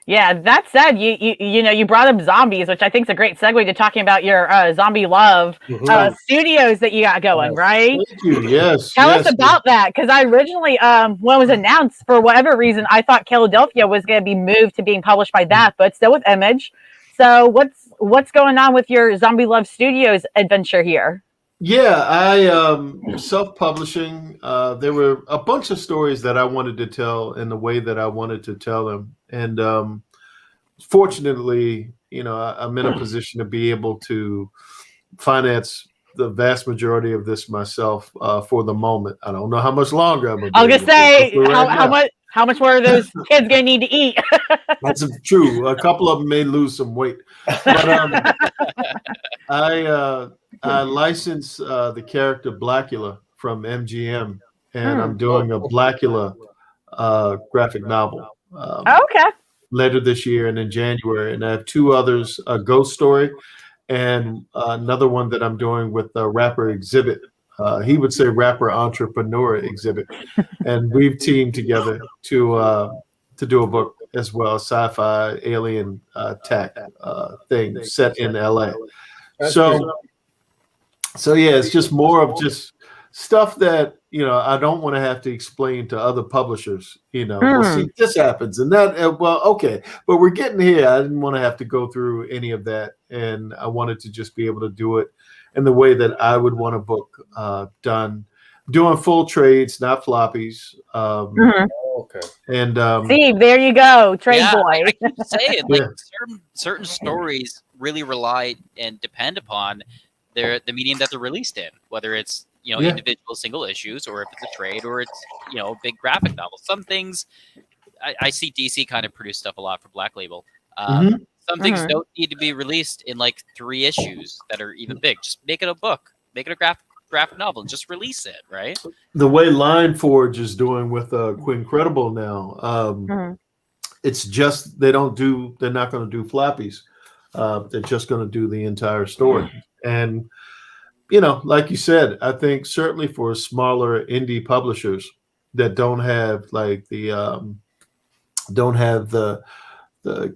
Speaker 2: Yeah, that said, you brought up zombies, which I think is a great segue to talking about your Zombie Love studios that you got going, right?
Speaker 4: Thank you. Yes.
Speaker 2: Tell us about that, because I originally, when it was announced, for whatever reason, I thought Killadelphia was going to be moved to being published by that, but still with Image. So what's going on with your Zombie Love Studios adventure here?
Speaker 4: Yeah, I self-publishing. There were a bunch of stories that I wanted to tell in the way that I wanted to tell them. And fortunately, I'm in a position to be able to finance the vast majority of this myself for the moment. I don't know how much longer I'm going to.
Speaker 2: I was going to say, how much more are those kids going to need to eat?
Speaker 4: That's true. A couple of them may lose some weight. But I I licensed the character Blackula from MGM, and I'm doing a Blackula graphic novel
Speaker 2: Okay.
Speaker 4: later this year and in January. And I have two others, a ghost story and another one that I'm doing with rapper Exhibit. He would say rapper entrepreneur Exhibit. And we've teamed together to do a book as well, sci-fi alien tech thing set in LA. So yeah, it's just more of just stuff that, you know, I don't want to have to explain to other publishers, you know, well, see, this happens and that, well, okay, but we're getting here. I didn't want to have to go through any of that. And I wanted to just be able to do it in the way that I would want a book done, doing full trades, not floppies.
Speaker 1: Okay.
Speaker 4: And
Speaker 2: see, there you go, trade boy.
Speaker 3: I keep saying, like, certain stories really rely and depend upon the medium that they're released in, whether it's, you know, individual single issues, or if it's a trade, or it's, you know, a big graphic novel. Some things I see DC kind of produce stuff a lot for Black Label. Some things don't need to be released in like 3 issues that are even big. Just make it a book, make it a graphic novel, and just release it, right?
Speaker 4: The way Line Forge is doing with Quincredible now, it's just they're not going to do floppies. They're just going to do the entire story. And, you know, like you said, I think certainly for smaller indie publishers that don't have like the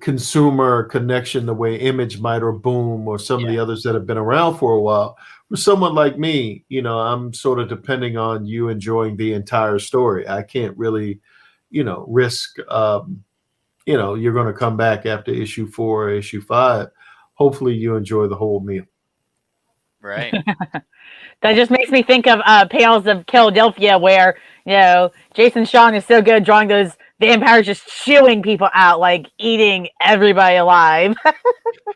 Speaker 4: consumer connection the way Image might, or Boom, or some of the others that have been around for a while. For someone like me, you know, I'm sort of depending on you enjoying the entire story. I can't really, you know, risk, you know, you're going to come back after issue 4 or issue 5. Hopefully you enjoy the whole meal.
Speaker 3: Right.
Speaker 2: That just makes me think of Panels of Killadelphia, where, you know, Jason Shawn is so good drowning those vampires, just chewing people out, like eating everybody alive.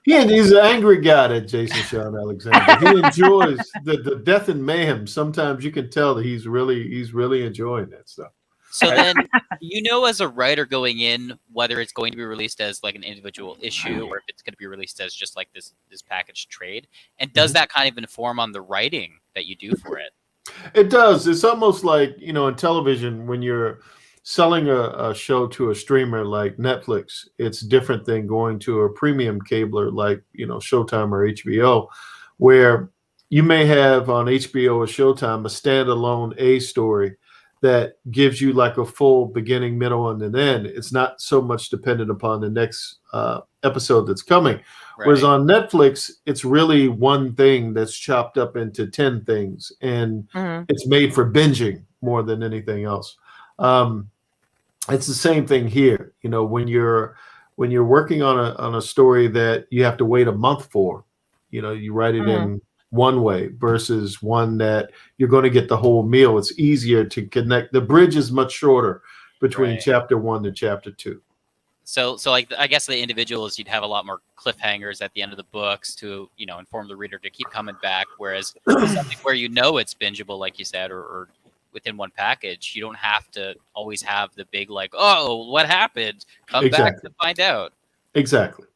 Speaker 4: He's an angry guy, that Jason Shawn Alexander. He enjoys the death and mayhem. Sometimes you can tell that he's really enjoying that stuff.
Speaker 3: So then, you know, as a writer going in, whether it's going to be released as like an individual issue, or if it's going to be released as just like this packaged trade. And does that kind of inform on the writing that you do for it?
Speaker 4: It does. It's almost like, you know, in television, when you're selling a show to a streamer like Netflix, it's different than going to a premium cabler like, you know, Showtime or HBO, where you may have on HBO or Showtime a standalone A story that gives you like a full beginning, middle, and an end. It's not so much dependent upon the next episode that's coming. Right. Whereas on Netflix, it's really one thing that's chopped up into 10 things, and it's made for binging more than anything else. It's the same thing here. You know, when you're working on a story that you have to wait a month for, you know, you write it in one way versus one that you're going to get the whole meal. It's easier to connect. The bridge is much shorter between chapter 1 to chapter 2.
Speaker 3: So like, I guess the individuals, you'd have a lot more cliffhangers at the end of the books to, you know, inform the reader to keep coming back. Whereas something where, you know, it's bingeable, like you said, or within one package, you don't have to always have the big, like, oh, what happened? Come back to find out.
Speaker 4: Exactly.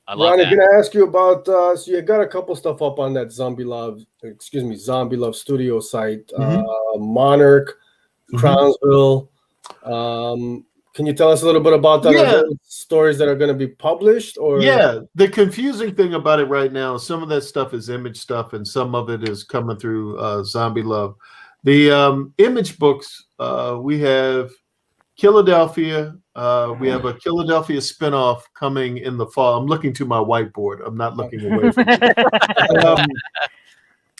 Speaker 1: I love that. I'm gonna ask you about. So you got a couple stuff up on that Zombie Love Studio site. Monarch, Crownsville. Can you tell us a little bit about that? Are those stories that are going to be published? Or
Speaker 4: the confusing thing about it right now, some of that stuff is Image stuff, and some of it is coming through Zombie Love. The Image books, we have Killadelphia. We have a Killadelphia spinoff coming in the fall. I'm looking to my whiteboard. I'm not looking away from it.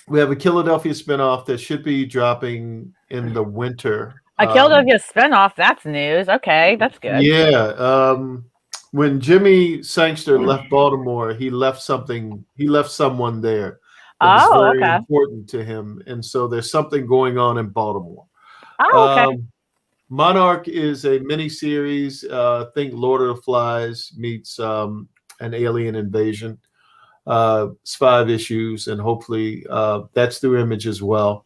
Speaker 4: We have a Killadelphia spinoff that should be dropping in the winter.
Speaker 2: A Killadelphia spinoff, that's news. Okay, that's good.
Speaker 4: Yeah. When Jimmy Sangster left Baltimore, he left someone there that was very important to him. And so there's something going on in Baltimore.
Speaker 2: Oh, okay.
Speaker 4: Monarch is a miniseries. Think Lord of the Flies meets an alien invasion. It's 5 issues, and hopefully that's through Image as well.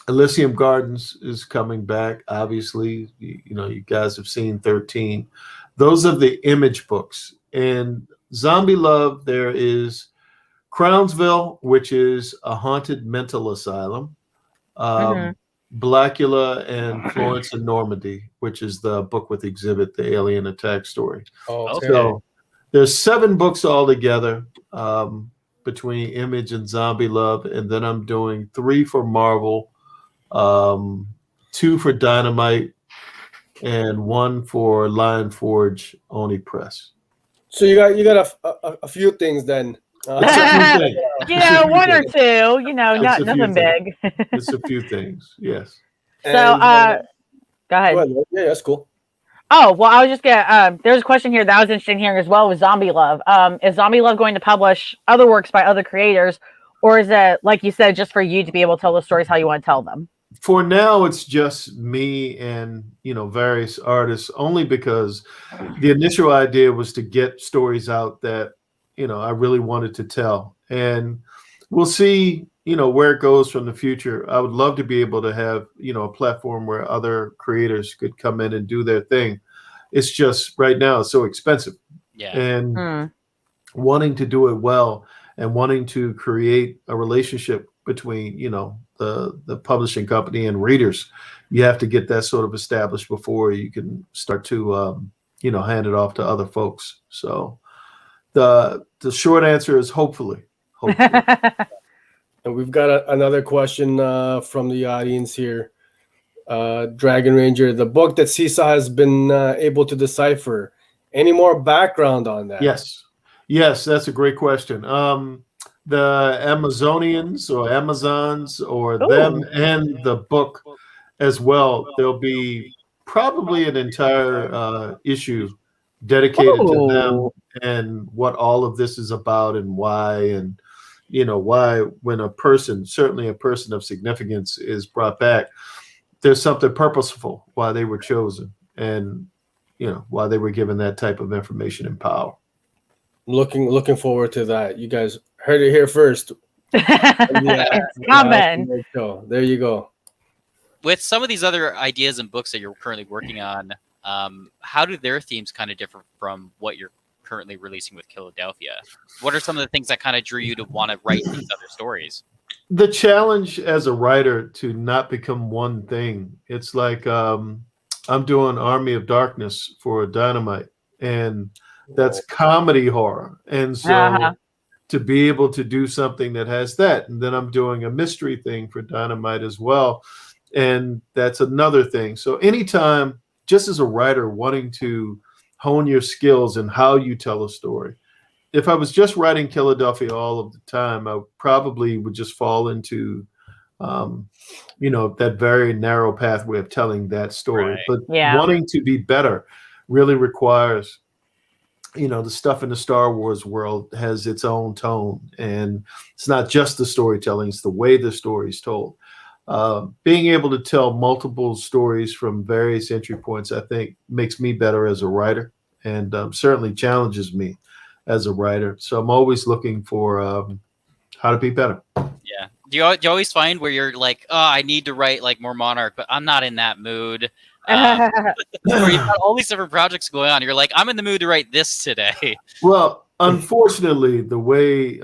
Speaker 4: Elysium Gardens is coming back. Obviously, you know, you guys have seen 13. Those are the Image books, and Zombie Love, there is Crownsville, which is a haunted mental asylum. Blackula and Florence and Normandy, which is the book with Exhibit, the alien attack story.
Speaker 1: Okay.
Speaker 4: So there's 7 books altogether between Image and Zombie Love, and then I'm doing 3 for Marvel, 2 for Dynamite, and 1 for Lion Forge Oni Press.
Speaker 1: So you got a few things then.
Speaker 2: You know, 1 or 2. You know, not nothing big.
Speaker 4: It's a few things. Yes.
Speaker 2: So, go ahead.
Speaker 1: Yeah, that's cool.
Speaker 2: Oh, well, I was just gonna. There's a question here that I was interested in hearing as well with Zombie Love. Is Zombie Love going to publish other works by other creators, or is it, like you said, just for you to be able to tell the stories how you want to tell them?
Speaker 4: For now, it's just me and, you know, various artists, only because the initial idea was to get stories out that, you know, I really wanted to tell. And we'll see, you know, where it goes from the future. I would love to be able to have, you know, a platform where other creators could come in and do their thing. It's just right now it's so expensive.
Speaker 3: Yeah.
Speaker 4: And wanting to do it well and wanting to create a relationship between, you know, the publishing company and readers, you have to get that sort of established before you can start to, you know, hand it off to other folks. So the short answer is hopefully.
Speaker 1: And we've got another question from the audience here. Dragon Ranger, the book that Seesaw has been able to decipher. Any more background on that?
Speaker 4: Yes, that's a great question. The Amazonians or Amazons or them and the book as well. There'll be probably an entire issue dedicated to them and what all of this is about and why, and you know, why when a person, certainly a person of significance, is brought back, there's something purposeful why they were chosen and, you know, why they were given that type of information and power.
Speaker 1: Looking forward to that. You guys heard it here first.
Speaker 2: It's coming.
Speaker 1: There you go.
Speaker 3: With some of these other ideas and books that you're currently working on, how do their themes kind of differ from what you're currently releasing with Killadelphia? What are some of the things that kind of drew you to want to write these other stories?
Speaker 4: The challenge as a writer to not become one thing. It's like I'm doing Army of Darkness for Dynamite, and that's comedy horror. And so to be able to do something that has that, and then I'm doing a mystery thing for Dynamite as well, and that's another thing. So anytime, just as a writer, wanting to hone your skills and how you tell a story. If I was just writing Killadelphia all of the time, I probably would just fall into, you know, that very narrow pathway of telling that story. Right. But wanting to be better really requires, you know, the stuff in the Star Wars world has its own tone, and it's not just the storytelling, it's the way the story is told. Being able to tell multiple stories from various entry points, I think, makes me better as a writer, and certainly challenges me as a writer. So I'm always looking for how to be better.
Speaker 3: Yeah. Do you always find where you're like, oh, I need to write like more Monarch, but I'm not in that mood? Or you've got all these different projects going on. You're like, I'm in the mood to write this today.
Speaker 4: Well, unfortunately, the way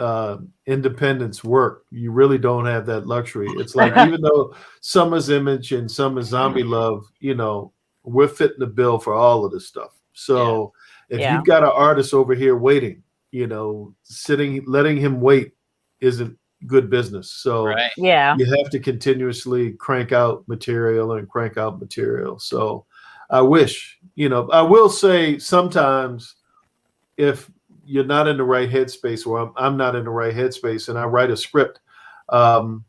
Speaker 4: independents work, you really don't have that luxury. It's like, even though some is Image and some is Zombie Love, you know, we're fitting the bill for all of this stuff. So if you've got an artist over here waiting, you know, letting him wait isn't good business. So you have to continuously crank out material. So I wish, you know, I will say sometimes if you're not in the right headspace, or I'm not in the right headspace, and I write a script and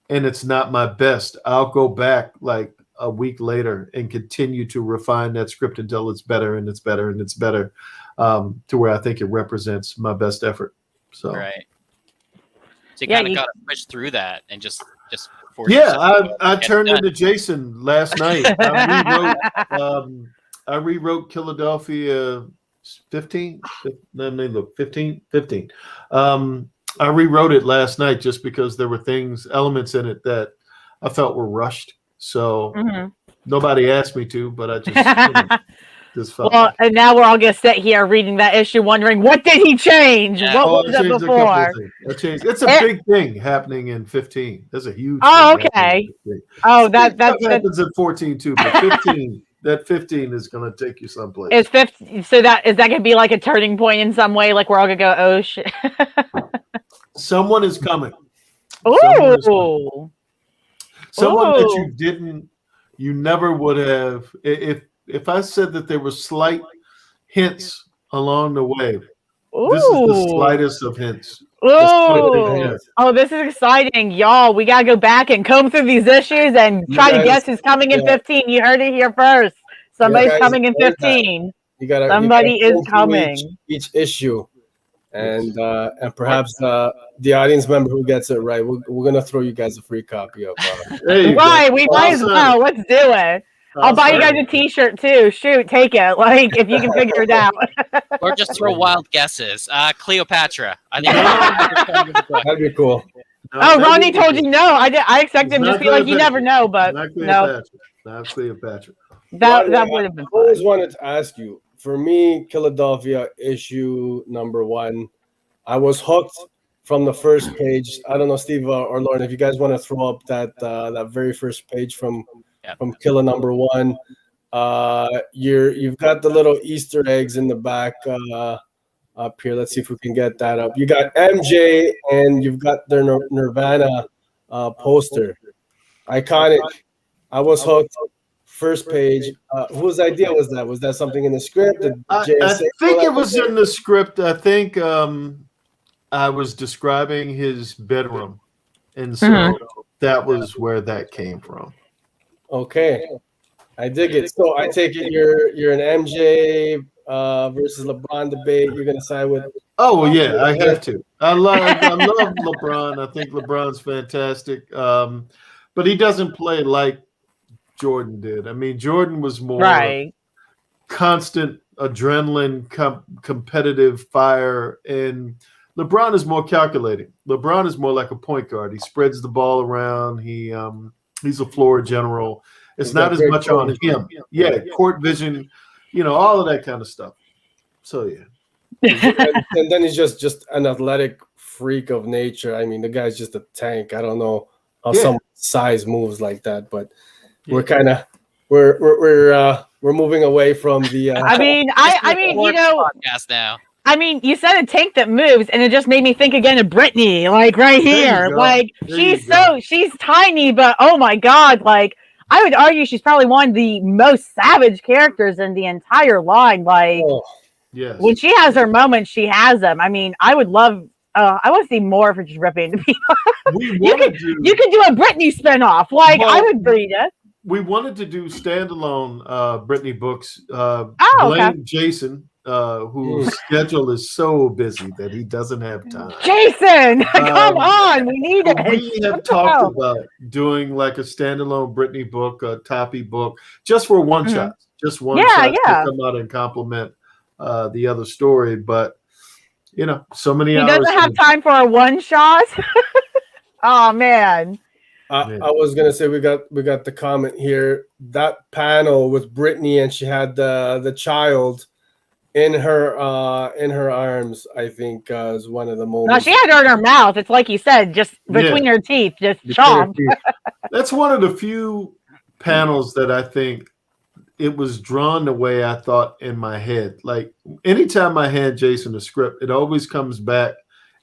Speaker 4: it's not my best, I'll go back like a week later and continue to refine that script until it's better and it's better and it's better, to where I think it represents my best effort. So
Speaker 3: so you kind of got to push through that and just force
Speaker 4: I turned into Jason last night. I rewrote Killadelphia 15. Let me look. 15. I rewrote it last night just because there were elements in it that I felt were rushed. So nobody asked me to, but I just Just felt
Speaker 2: Well,
Speaker 4: like.
Speaker 2: and now we're all gonna sit here reading that issue, wondering what did he change?
Speaker 3: Yeah.
Speaker 2: What was it before?
Speaker 4: It's a big thing happening in 15. There's a huge.
Speaker 2: Oh,
Speaker 4: thing
Speaker 2: okay.
Speaker 4: in
Speaker 2: Oh,
Speaker 4: that's
Speaker 2: that's
Speaker 4: happens in 14 too, but 15. That 15 is going to take you someplace.
Speaker 2: Is 50? So that gonna be like a turning point in some way? Like we're all gonna go, oh shit.
Speaker 4: Someone is coming.
Speaker 2: Ooh.
Speaker 4: Someone that you never would have. If I said that there were slight hints along the way, this is the slightest of hints.
Speaker 2: Oh, this is exciting, y'all. We gotta go back and comb through these issues and try to guess who's coming in 15. You heard it here first. Somebody's coming in 15. Somebody is coming.
Speaker 1: Each issue, and perhaps the audience member who gets it right, we're gonna throw you guys a free copy of.
Speaker 2: Right, we might as well. Let's do it. I'll buy you guys a T-shirt too. Shoot, take it. Like if you can figure it out.
Speaker 3: Or just throw wild guesses. Cleopatra. I think
Speaker 1: that'd be cool.
Speaker 2: No, Rodney told you no. I expect him to just be like, you never know, but no.
Speaker 4: Not Cleopatra.
Speaker 2: That would have been fun.
Speaker 1: I always wanted to ask you. For me, Killadelphia issue number 1, I was hooked from the first page. I don't know, Steve or Lauren, if you guys want to throw up that very first page from Killa number 1. You've got the little Easter eggs in the back up here. Let's see if we can get that up. You got MJ and you've got their Nirvana poster. Iconic. I was hooked. First page. Whose idea was that? Was that something in the script?
Speaker 4: I think it was in the script. I think I was describing his bedroom, and so that was where that came from.
Speaker 1: Okay, I dig it. So I take it you're an MJ versus LeBron debate. You're gonna side with?
Speaker 4: Oh yeah, I have to. I love LeBron. I think LeBron's fantastic, but he doesn't play like Jordan did. I mean, Jordan was more constant adrenaline, competitive fire, and LeBron is more calculating. LeBron is more like a point guard. He spreads the ball around. He's a floor general. It's not as much on him. Yeah, court vision, all of that kind of stuff. So yeah.
Speaker 1: and then he's just an athletic freak of nature. I mean, the guy's just a tank. I don't know how some size moves like that, but we're kind of we're moving away from the.
Speaker 2: I mean,
Speaker 3: podcast now.
Speaker 2: I mean, you said a tank that moves, and it just made me think again of Brittany, like right here. Like she's tiny, but oh my god, like I would argue she's probably one of the most savage characters in the entire line. Like, when she has her moments, she has them. I mean, I would love. I want to see more for just ripping into people. You could do a Brittany spinoff. Like, I would read it.
Speaker 4: We wanted to do standalone Brittany books. Blame Jason, whose schedule is so busy that he doesn't have time.
Speaker 2: Jason, come on, we need it.
Speaker 4: We have talked about doing like a standalone Brittany book, a Toppy book, just for one shot, just one shot to come out and complement the other story. But so many hours.
Speaker 2: He doesn't have time for a one shot. Oh man.
Speaker 1: I was gonna say we got the comment here. That panel with Brittany and she had the child in her arms. I think is one of the moments.
Speaker 2: No, she had her in her mouth. It's like you said, just between her teeth, just chomp.
Speaker 4: That's one of the few panels that I think it was drawn the way I thought in my head. Like anytime I hand Jason a script, it always comes back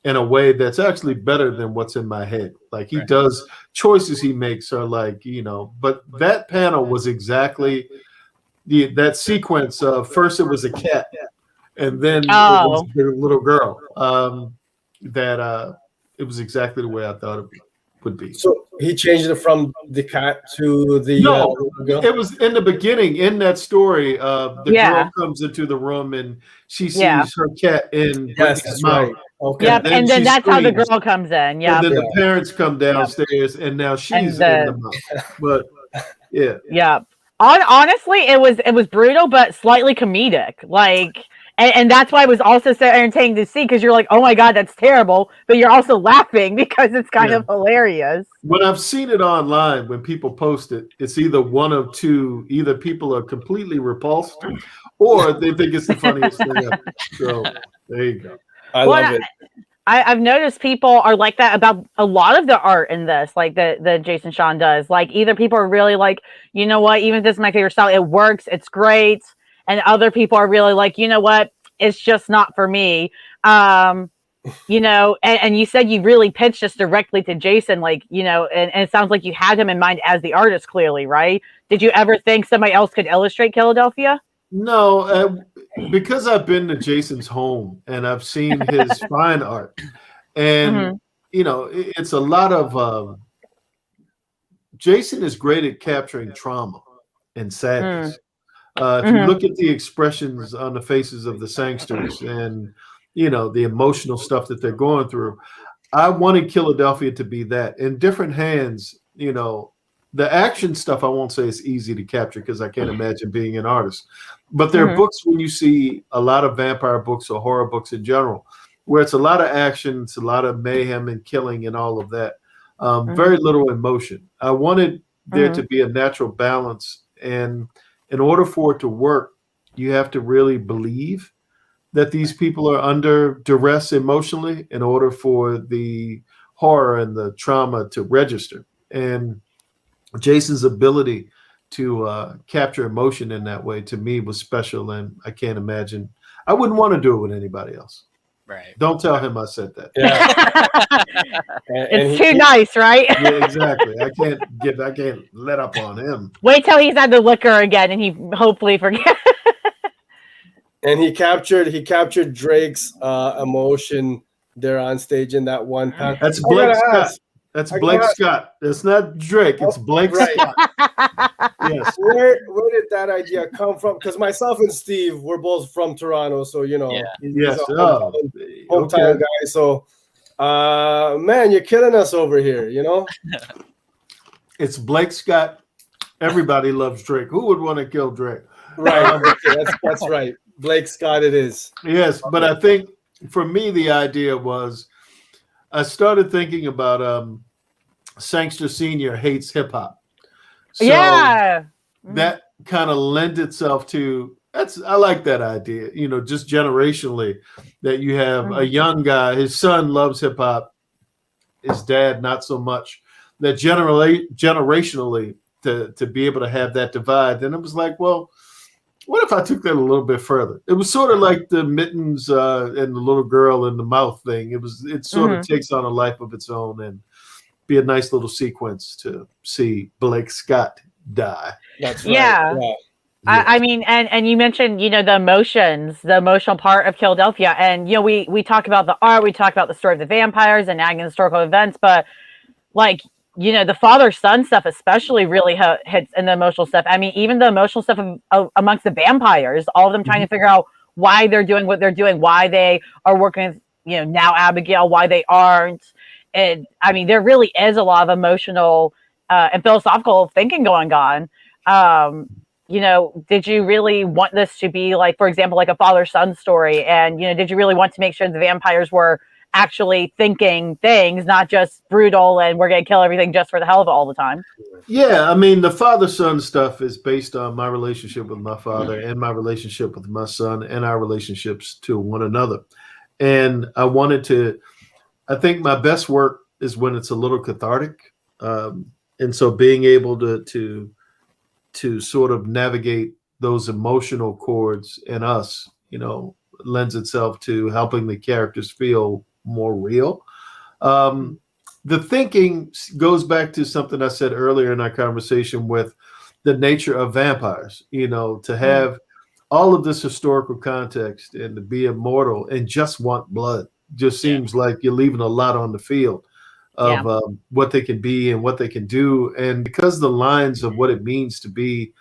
Speaker 4: in a way that's actually better than what's in my head. Like he does, choices he makes are like, but that panel was exactly that sequence of first it was a cat and then it was the little girl. It was exactly the way I thought it would be.
Speaker 1: So he changed it from the cat to the girl?
Speaker 4: It was in the beginning in that story. The girl comes into the room and she sees her cat in Brittany's mouth.
Speaker 1: Right. Okay.
Speaker 2: Yep, and then that's how the girl comes in. Yeah.
Speaker 4: And then the parents come downstairs, and now she's in the mouth. But yeah.
Speaker 2: Yeah. Honestly, it was brutal, but slightly comedic. Like And that's why it was also so entertaining to see, because you're like, oh my God, that's terrible. But you're also laughing because it's kind of hilarious.
Speaker 4: When I've seen it online, when people post it, it's either one of two. Either people are completely repulsed or they think it's the funniest thing ever. So there you go.
Speaker 1: I love it.
Speaker 2: I've noticed people are like that about a lot of the art in this, like the Jason Shawn does. Like either people are really like, you know what, even if this is my favorite style, it works, it's great. And other people are really like, you know what, it's just not for me. You know, and you said you really pitched this directly to Jason, like, you know, and it sounds like you had him in mind as the artist, clearly, right? Did you ever think somebody else could illustrate Killadelphia?
Speaker 4: No, because I've been to Jason's home and I've seen his fine art, and you know, it's a lot of Jason is great at capturing trauma and sadness. If you look at the expressions on the faces of the sangsters and you know the emotional stuff that they're going through, I wanted Killadelphia to be that in different hands. You know, the action stuff I won't say is easy to capture because I can't imagine being an artist. But there are books when you see a lot of vampire books or horror books in general, where it's a lot of action, it's a lot of mayhem and killing and all of that. Very little emotion. I wanted there to be a natural balance. And in order for it to work, you have to really believe that these people are under duress emotionally in order for the horror and the trauma to register. And Jason's ability to capture emotion in that way to me was special, and I can't imagine. I wouldn't want to do it with anybody else.
Speaker 3: Right.
Speaker 4: Don't tell him I said that.
Speaker 1: Yeah.
Speaker 2: It's too nice, right?
Speaker 4: Yeah, exactly. I can't let up on him.
Speaker 2: Wait till he's had the liquor again, and he hopefully forgets.
Speaker 1: And he captured Drake's emotion there on stage in that one panel.
Speaker 4: That's Blake Scott. That's Blake Scott. That's not Drake. It's Blake Scott. Yes.
Speaker 1: Where did that idea come from? Because myself and Steve, we're both from Toronto, so you know. He's a hometown guy. So, man, you're killing us over here. You know.
Speaker 4: It's Blake Scott. Everybody loves Drake. Who would want to kill Drake?
Speaker 1: Right. That's right. Blake Scott. It is.
Speaker 4: Yes, but I think for me the idea was I started thinking about Sangster Senior hates hip hop. So that kind of lends itself to I like that idea, you know, just generationally that you have a young guy, his son loves hip hop, his dad not so much. That generationally to be able to have that divide. Then it was like, well, what if I took that a little bit further? It was sort of like the mittens and the little girl in the mouth thing. It sort of takes on a life of its own and be a nice little sequence to see Blake Scott die.
Speaker 1: That's right.
Speaker 2: Yeah. I mean, and you mentioned, you know, the emotional part of Killadelphia, and you know, we talk about the art, we talk about the story of the vampires and nagging historical events, but like, you know, the father-son stuff especially really hits in the emotional stuff. I mean, even the emotional stuff amongst the vampires, all of them trying to figure out why they're doing what they're doing, why they are working with, you know, now Abigail, why they aren't. And I mean, there really is a lot of emotional and philosophical thinking going on. You know, did you really want this to be like, for example, like a father-son story? And, you know, did you really want to make sure the vampires were actually thinking things, not just brutal and we're going to kill everything just for the hell of it all the time?
Speaker 4: Yeah, I mean, the father-son stuff is based on my relationship with my father and my relationship with my son and our relationships to one another. And I think my best work is when it's a little cathartic. And so being able to sort of navigate those emotional chords in us, you know, lends itself to helping the characters feel more real. The thinking goes back to something I said earlier in our conversation with the nature of vampires, you know, to have all of this historical context and to be immortal and just want blood just seems like you're leaving a lot on the field of what they can be and what they can do. And because the lines of what it means to be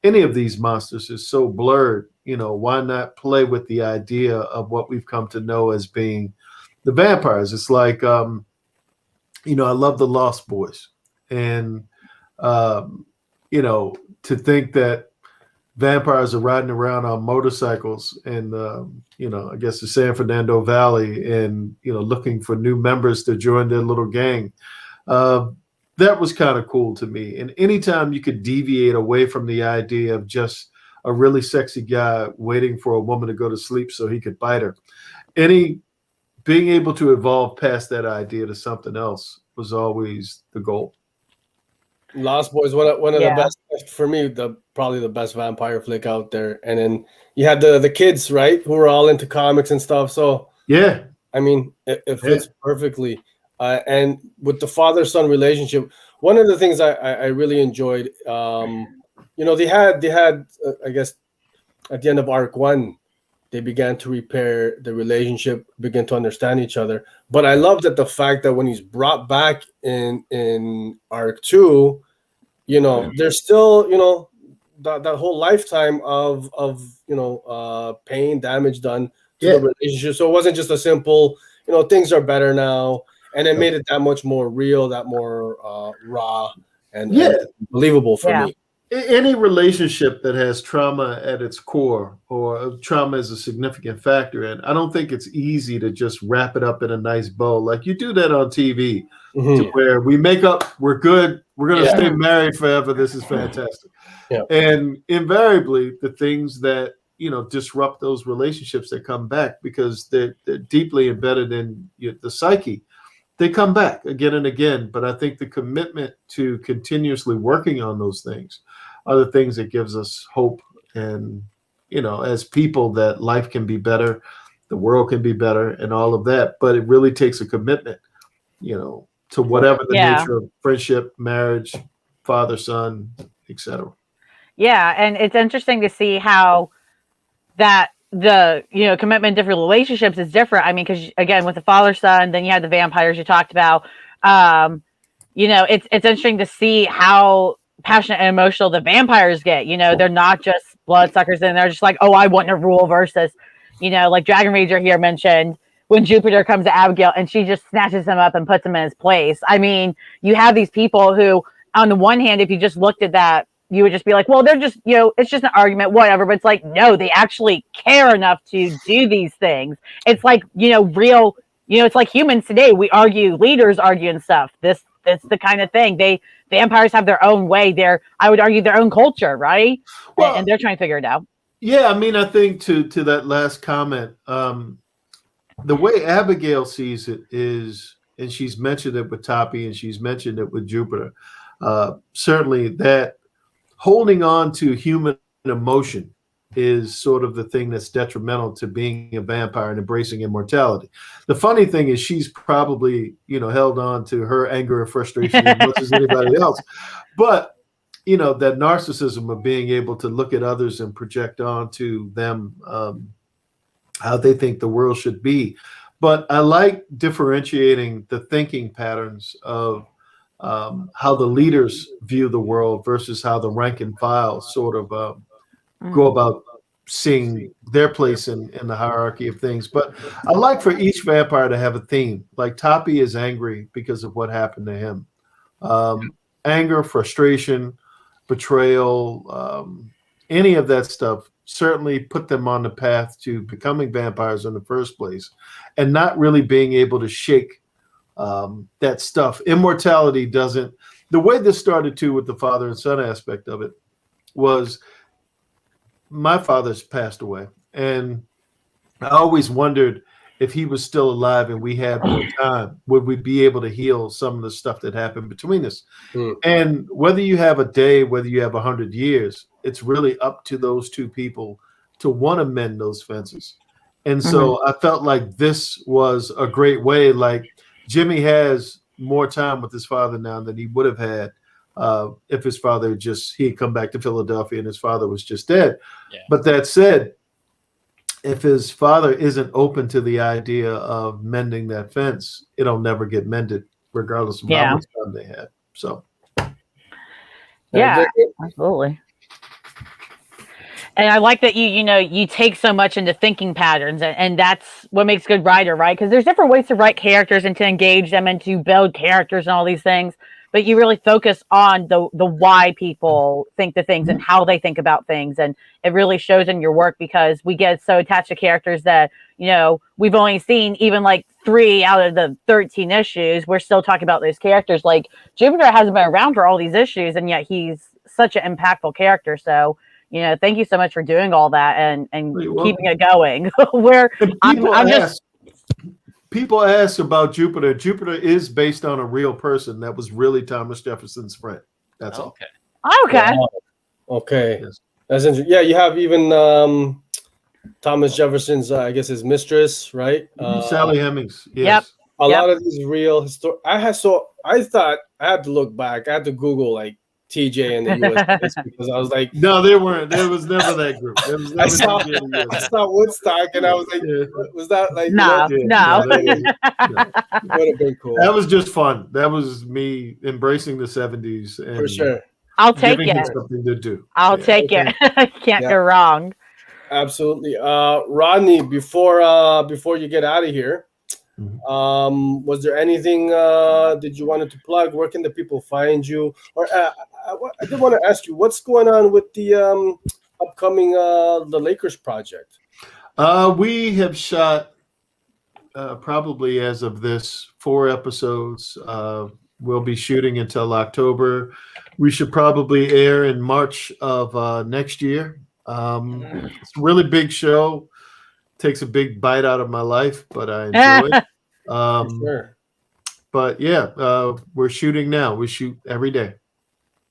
Speaker 4: any of these monsters is so blurred, you know, why not play with the idea of what we've come to know as being the vampires? It's like, you know, I love the Lost Boys. And, you know, to think that vampires are riding around on motorcycles and I guess the San Fernando Valley, and looking for new members to join their little gang. That was kind of cool to me. And anytime you could deviate away from the idea of just a really sexy guy waiting for a woman to go to sleep so he could bite her, being able to evolve past that idea to something else was always the goal.
Speaker 1: Lost Boys, one of the best for me, probably the best vampire flick out there. And then you had the kids, right, who were all into comics and stuff. So yeah, I mean, it fits perfectly. And with the father-son relationship, one of the things I really enjoyed, they had I guess at the end of arc 1, they began to repair the relationship, begin to understand each other. But I love that the fact that when he's brought back in arc 2, there's still, that whole lifetime of pain, damage done to the relationship. So it wasn't just a simple, things are better now. And it made it that much more real, that more raw and believable for me.
Speaker 4: Any relationship that has trauma at its core, or trauma is a significant factor in, I don't think it's easy to just wrap it up in a nice bow. Like you do that on TV, to where we make up, we're good, we're going to stay married forever. This is fantastic. And invariably, the things that disrupt those relationships that come back, because they're deeply embedded in the psyche, they come back again and again. But I think the commitment to continuously working on those things are the things that gives us hope. And, as people, that life can be better, the world can be better, and all of that. But it really takes a commitment, to whatever the nature of friendship, marriage, father, son, etc.
Speaker 2: Yeah. And it's interesting to see how that the commitment in different relationships is different. I mean, because again, with the father son, then you had the vampires you talked about. It's interesting to see how passionate and emotional the vampires get. They're not just bloodsuckers, and they're just like, oh, I want to rule, versus like Dragon Ranger here mentioned, when Jupiter comes to Abigail and she just snatches him up and puts him in his place. I mean, you have these people who, on the one hand, if you just looked at that, you would just be like, well, they're just, it's just an argument, whatever. But it's like, no, they actually care enough to do these things. It's like, real, it's like humans today. We argue, leaders argue and stuff. It's the kind of thing. Vampires have their own way. I would argue, their own culture, right? Well, and they're trying to figure it out.
Speaker 4: Yeah, I mean, I think to that last comment, the way Abigail sees it is, and she's mentioned it with Toppy and she's mentioned it with Jupiter, certainly that holding on to human emotion is sort of the thing that's detrimental to being a vampire and embracing immortality. The funny thing is, she's probably, held on to her anger and frustration as much as anybody else. But, that narcissism of being able to look at others and project onto them how they think the world should be. But I like differentiating the thinking patterns of how the leaders view the world versus how the rank and file sort of go about seeing their place in the hierarchy of things. But I like for each vampire to have a theme. Like Toppy is angry because of what happened to him. Anger, frustration, betrayal, any of that stuff certainly put them on the path to becoming vampires in the first place, and not really being able to shake that stuff. Immortality doesn't. The way this started too with the father and son aspect of it was, my father's passed away, and I always wondered, if he was still alive and we had more time, would we be able to heal some of the stuff that happened between us? And whether you have a day, whether you have 100 years, it's really up to those two people to want to mend those fences. And so I felt like this was a great way. Like, Jimmy has more time with his father now than he would have had if his father he'd come back to Philadelphia and his father was just dead. Yeah. But that said, if his father isn't open to the idea of mending that fence, it'll never get mended, regardless of how much time they had. So,
Speaker 2: yeah, absolutely. And I like that you take so much into thinking patterns, and that's what makes a good writer, right? Because there's different ways to write characters and to engage them and to build characters and all these things. but you really focus on the why people think the things and how they think about things. And it really shows in your work, because we get so attached to characters that, you know, we've only seen even like 3 out of the 13 issues. We're still talking about those characters. Like Jupiter hasn't been around for all these issues, and yet he's such an impactful character. So, you know, thank you so much for doing all that and keeping it going.
Speaker 4: People ask about Jupiter. Jupiter is based on a real person that was really Thomas Jefferson's friend. That's all.
Speaker 2: Okay.
Speaker 1: Wow. Okay.
Speaker 4: Yes.
Speaker 1: That's interesting. Yeah, you have even Thomas Jefferson's, I guess, his mistress, right?
Speaker 4: Sally Hemings. Yes.
Speaker 2: Yep.
Speaker 1: A lot of these real I thought I had to look back. I had to Google like TJ and the U.S. because I was like,
Speaker 4: no, they weren't. There was never that group. There was never
Speaker 1: I saw Woodstock, and I was like, was that like?
Speaker 2: No.
Speaker 1: Would have been cool.
Speaker 4: That was just fun. That was me embracing the 70s and
Speaker 1: For sure.
Speaker 2: I'll take
Speaker 4: giving
Speaker 2: it.
Speaker 4: something to do.
Speaker 2: I'll take it. Can't go wrong.
Speaker 1: Absolutely. Rodney, before you get out of here, was there anything that you wanted to plug? Where can the people find you? Or I did want to ask you, what's going on with the upcoming the Lakers project?
Speaker 4: We have shot probably as of this 4 episodes. We'll be shooting until October. We should probably air in March of next year. It's a really big show. Takes a big bite out of my life, but I enjoy it.
Speaker 1: Sure.
Speaker 4: But yeah, we're shooting now. We shoot every day.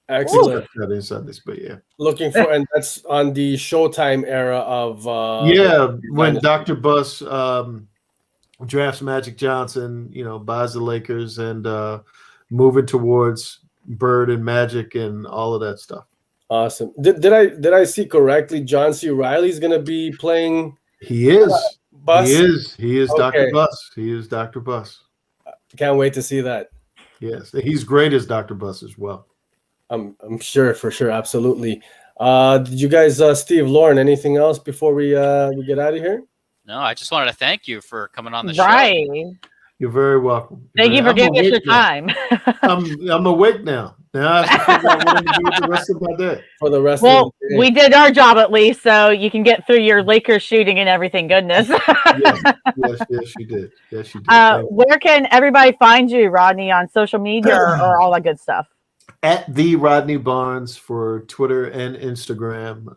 Speaker 1: Excellent.
Speaker 4: Sundays, but yeah.
Speaker 1: Looking for, and that's on the Showtime era of
Speaker 4: when Dr. Buss drafts Magic Johnson, you know, buys the Lakers, and moving towards Bird and Magic and all of that stuff.
Speaker 1: Awesome. Did I see correctly? John C. Reilly's going to be playing.
Speaker 4: He is.
Speaker 1: Buss?
Speaker 4: He is
Speaker 1: Okay.
Speaker 4: Dr. Buss. He is Dr. Buss.
Speaker 1: Can't wait to see that.
Speaker 4: Yes, he's great as Dr. Buss as well.
Speaker 1: I'm sure, for sure, absolutely. Did you guys, Steve, Lauren, anything else before we get out of here?
Speaker 3: No, I just wanted to thank you for coming on the
Speaker 2: Right.
Speaker 3: show.
Speaker 4: You're very welcome.
Speaker 2: Thank you for giving us your time.
Speaker 4: I'm awake now. Now I have to figure out what I'm going to do with the rest of my day.
Speaker 1: For the rest of the day.
Speaker 2: We did our job at least, so you can get through your Lakers shooting and everything. Goodness.
Speaker 4: Yes, you did. Yes, you did.
Speaker 2: Where can everybody find you, Rodney, on social media or all that good stuff?
Speaker 4: At the Rodney Barnes for Twitter and Instagram.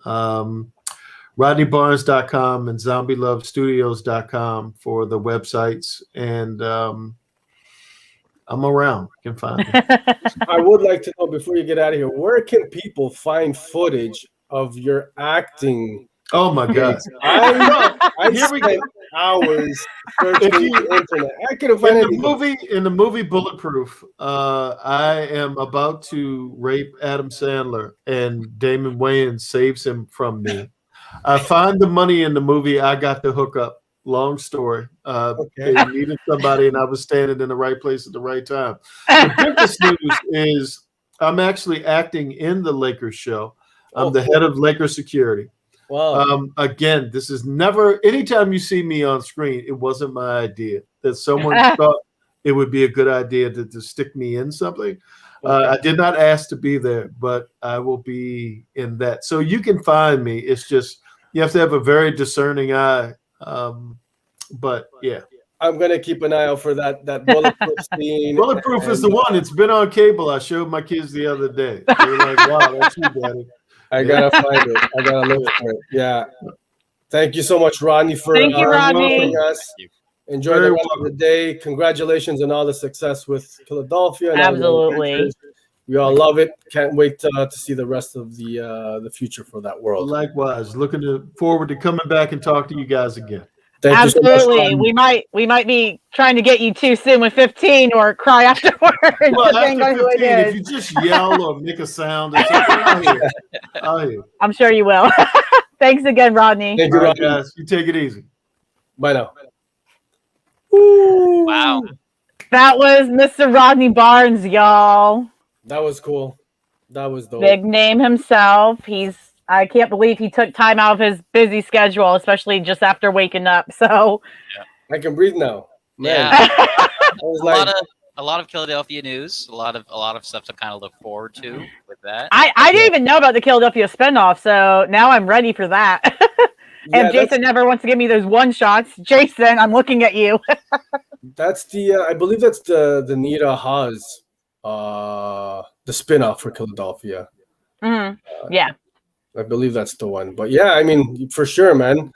Speaker 4: RodneyBarnes.com and ZombieLoveStudios.com for the websites. And I'm around. You can find me.
Speaker 1: I would like to know, before you get out of here, where can people find footage of your acting?
Speaker 4: Oh my God!
Speaker 1: I spent hours searching the internet. I couldn't find anything.
Speaker 4: In the movie Bulletproof, I am about to rape Adam Sandler, and Damon Wayans saves him from me. I find the money in the movie. I got the hookup. Long story. They needed somebody, and I was standing in the right place at the right time. The biggest news is I'm actually acting in the Lakers show. I'm the head of Lakers security.
Speaker 1: Wow.
Speaker 4: Again, this is never. Anytime you see me on screen, it wasn't my idea. That someone thought it would be a good idea to stick me in something. I did not ask to be there, but I will be in that. So you can find me. It's just you have to have a very discerning eye. But yeah,
Speaker 1: I'm gonna keep an eye out for that Bulletproof scene.
Speaker 4: Bulletproof is the one. It's been on cable. I showed my kids the other day. They were like, "Wow, that's you, Daddy."
Speaker 1: I gotta find it. I gotta look for it. Yeah. Thank you so much, Rodney, for
Speaker 2: Rodney.
Speaker 1: us. Enjoy the rest of the day. Congratulations on all the success with Killadelphia.
Speaker 2: Absolutely.
Speaker 1: We all love it. Can't wait to see the rest of the future for that world.
Speaker 4: Likewise, looking forward to coming back and talk to you guys again.
Speaker 1: Thank
Speaker 2: Absolutely.
Speaker 1: you so much,
Speaker 2: we might be trying to get you too soon with 15 or cry afterwards.
Speaker 4: Well, after 15, if you just yell or make a sound, or something, I'll hear.
Speaker 2: I'm sure you will. Thanks again, Rodney.
Speaker 1: Thank you, Rodney.
Speaker 4: Guys. You take it easy.
Speaker 1: Bye now.
Speaker 3: Wow.
Speaker 2: That was Mr. Rodney Barnes, y'all.
Speaker 1: That was cool. That was dope.
Speaker 2: Big name himself. I can't believe he took time out of his busy schedule, especially just after waking up. So
Speaker 1: I can breathe now. Man.
Speaker 3: Yeah.
Speaker 1: I was like,
Speaker 3: a lot of Killadelphia news, a lot of stuff to kind of look forward to with that.
Speaker 2: I didn't even know about the Killadelphia spinoff, so now I'm ready for that. And Jason never wants to give me those one shots. Jason, I'm looking at you.
Speaker 1: That's the I believe that's the Nita Haas, the spinoff for Killadelphia.
Speaker 2: Yeah,
Speaker 1: I believe that's the one. But yeah, I mean, for sure, man.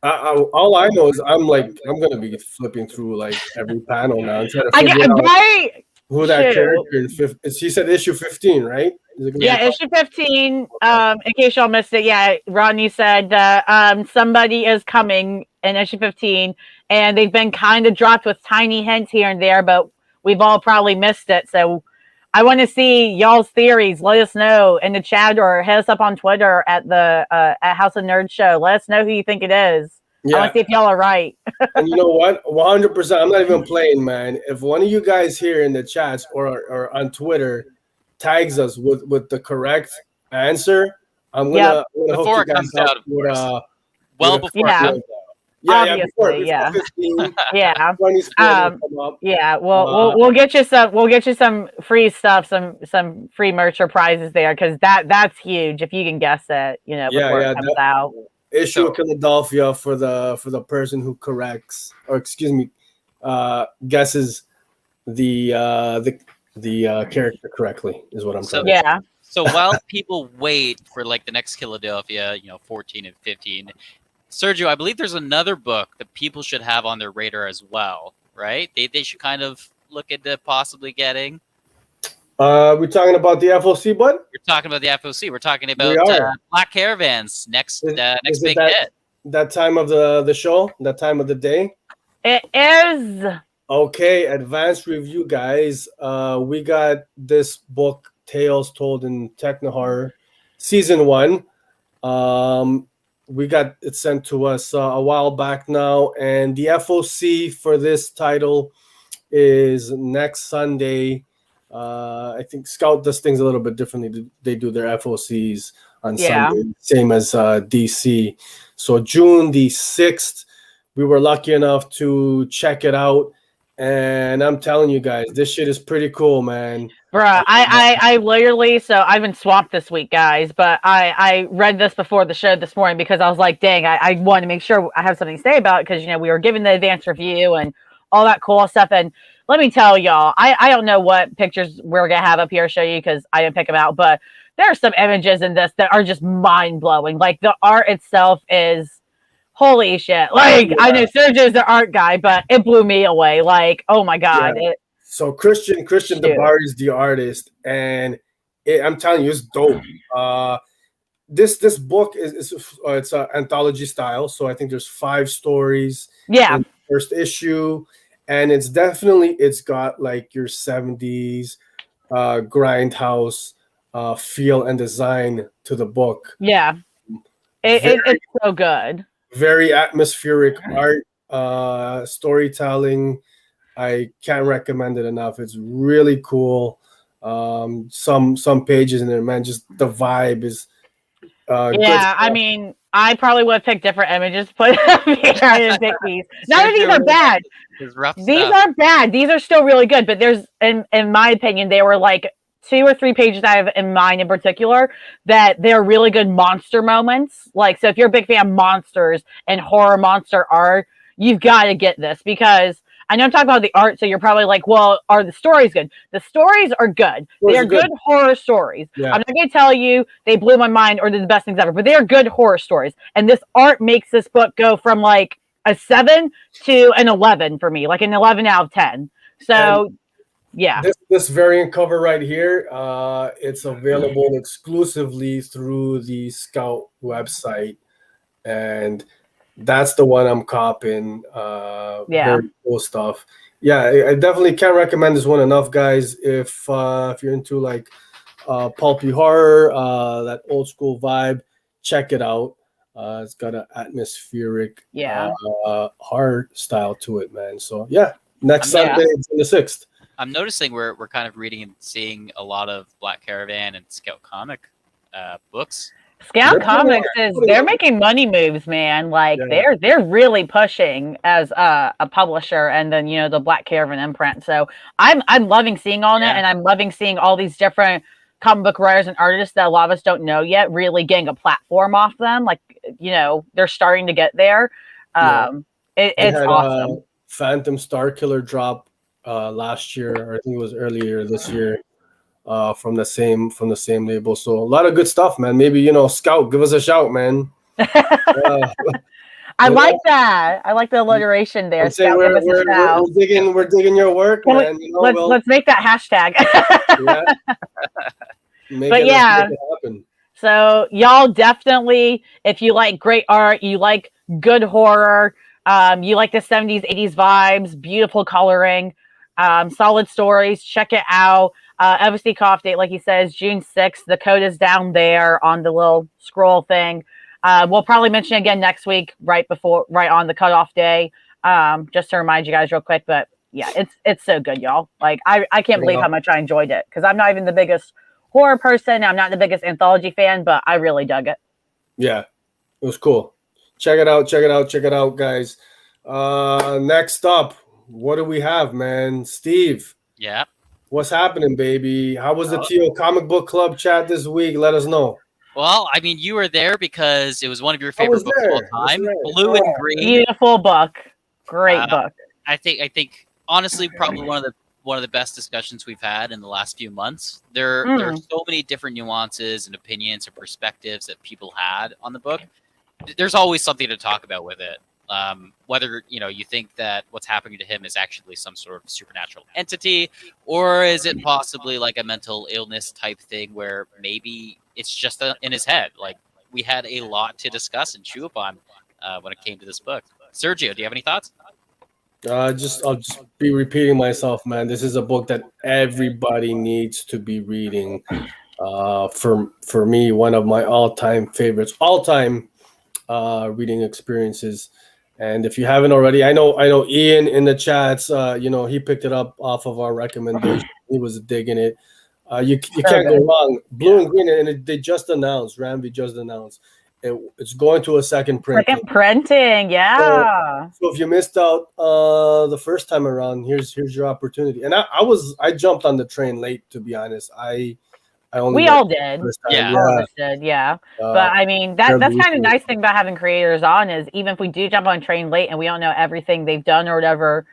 Speaker 1: All I know is I'm gonna be flipping through like every panel now and trying to figure out who that character is. He said issue 15, right?
Speaker 2: Yeah, issue 15. In case y'all missed it, yeah, Rodney said somebody is coming in issue 15, and they've been kind of dropped with tiny hints here and there, but we've all probably missed it. So I want to see y'all's theories. Let us know in the chat or hit us up on Twitter at the at House of Nerds Show. Let us know who you think it is. Yeah. I want to see if y'all are right.
Speaker 1: And you know what? 100%. I'm not even playing, man. If one of you guys here in the chats or on Twitter tags us with the correct answer, I'm gonna
Speaker 3: before it comes out, of course. Well before.
Speaker 2: Yeah.
Speaker 1: Obviously,
Speaker 2: yeah.
Speaker 1: 15,
Speaker 2: yeah.
Speaker 1: Yeah.
Speaker 2: We'll get you some free stuff, some free merch or prizes there, because that's huge if you can guess it, before it comes out.
Speaker 1: Issue of Killadelphia for the person who corrects, or excuse me, guesses the character correctly is what I'm trying to say.
Speaker 3: So while people wait for like the next Killadelphia, 14 and 15. Sergio, I believe there's another book that people should have on their radar as well, right? They should kind of look into possibly getting.
Speaker 1: We're talking about the FOC, bud?
Speaker 3: We're talking about the FOC. We're talking about Black Caravans next big hit.
Speaker 1: That time of the show? That time of the day?
Speaker 2: It is.
Speaker 1: Okay, advanced review, guys. We got this book, Tales Told in Techno Horror, Season 1. We got it sent to us a while back now, and the FOC for this title is next Sunday. I think Scout does things a little bit differently. They do their FOCs on Sunday, same as DC. So June the 6th, we were lucky enough to check it out, and I'm telling you guys, this shit is pretty cool, man.
Speaker 2: Bruh, I literally, so I've been swamped this week, guys, but I read this before the show this morning because I was like, dang, I want to make sure I have something to say about it because, we were given the advanced review and all that cool stuff. And let me tell y'all, I don't know what pictures we're going to have up here to show you because I didn't pick them out, but there are some images in this that are just mind-blowing. Like, the art itself is holy shit. Like, I know Sergio's the art guy, but it blew me away. Like, oh my God.
Speaker 1: Yeah. So Christian DeBar is the artist, and I'm telling you, it's dope. This book it's an anthology style, so I think there's 5 stories.
Speaker 2: Yeah.
Speaker 1: In the first issue, and it's got like your 70s grindhouse feel and design to the book.
Speaker 2: Yeah, it's so good. Very
Speaker 1: atmospheric art, storytelling. I can't recommend it enough. It's really cool. Some pages in there, man. Just the vibe is.
Speaker 2: I mean, I probably would have picked different images to put up here. I didn't pick these. None of these are bad. These are bad. These are still really good, but there's, in my opinion, they were like 2 or 3 pages I have in mind in particular that they're really good monster moments. Like, so if you're a big fan of monsters and horror monster art, you've got to get this because I know I'm talking about the art, so you're probably like, well, are the stories good? The stories are good. They're good horror stories. Yeah. I'm not going to tell you they blew my mind or they're the best things ever, but they are good horror stories. And this art makes this book go from like a 7 to an 11 for me, like an 11 out of 10. So, yeah.
Speaker 1: This variant cover right here, it's available exclusively through the Scout website. And that's the one I'm copping. Very cool stuff. Yeah, I definitely can't recommend this one enough, guys. If you're into like pulpy horror, that old school vibe, check it out. It's got an atmospheric horror style to it, man. So yeah, next Sunday it's on the 6th.
Speaker 3: I'm noticing we're kind of reading and seeing a lot of Black Caravan and Scout comic books.
Speaker 2: Scout Comics they're making money moves, man. Like they're really pushing as a publisher, and then the Black Caravan imprint. So I'm loving seeing all that, and I'm loving seeing all these different comic book writers and artists that a lot of us don't know yet really getting a platform off them. Like they're starting to get there. It's awesome.
Speaker 1: Phantom Star Killer drop last year, or I think it was earlier this year. From the same label, so a lot of good stuff, man. Maybe Scout, give us a shout, man.
Speaker 2: I like that. I like the alliteration there. Scout,
Speaker 1: we're digging your work, man.
Speaker 2: Let's make that hashtag. Make it happen. So y'all definitely, if you like great art, you like good horror, you like the 70s, 80s vibes, beautiful coloring, solid stories, check it out. Obviously, cutoff date, like he says, June 6th. The code is down there on the little scroll thing. We'll probably mention it again next week, right on the cutoff day, just to remind you guys real quick. But yeah, it's so good, y'all. Like I can't believe how much I enjoyed it, because I'm not even the biggest horror person. I'm not the biggest anthology fan, but I really dug it.
Speaker 1: Yeah, it was cool. Check it out, guys. Next up, what do we have, man? Steve.
Speaker 3: Yeah.
Speaker 1: What's happening, baby? How was the TO Comic Book Club chat this week? Let us know.
Speaker 3: Well, I mean, you were there because it was one of your favorite books of all time. Right. Blue and Green.
Speaker 2: Beautiful book. Great book.
Speaker 3: I think honestly, probably one of the best discussions we've had in the last few months. There are so many different nuances and opinions and perspectives that people had on the book. There's always something to talk about with it. Whether you think that what's happening to him is actually some sort of supernatural entity, or is it possibly like a mental illness type thing where maybe it's just in his head. Like, we had a lot to discuss and chew upon when it came to this book. Sergio, do you have any thoughts?
Speaker 1: I'll just be repeating myself, man. This is a book that everybody needs to be reading. For me, one of my all-time favorites, reading experiences. And if you haven't already, I know Ian in the chats, he picked it up off of our recommendation. He was digging it. You can't go wrong. Blue and Green, and they just announced, Ramvi just announced, it's going to a second printing.
Speaker 2: Second printing, yeah.
Speaker 1: So if you missed out the first time around, here's your opportunity. And I jumped on the train late, to be honest.
Speaker 2: We all did. Yeah. All of us did, yeah. But I mean, that's kind of nice thing about having creators on is even if we do jump on a train late and we don't know everything they've done or whatever,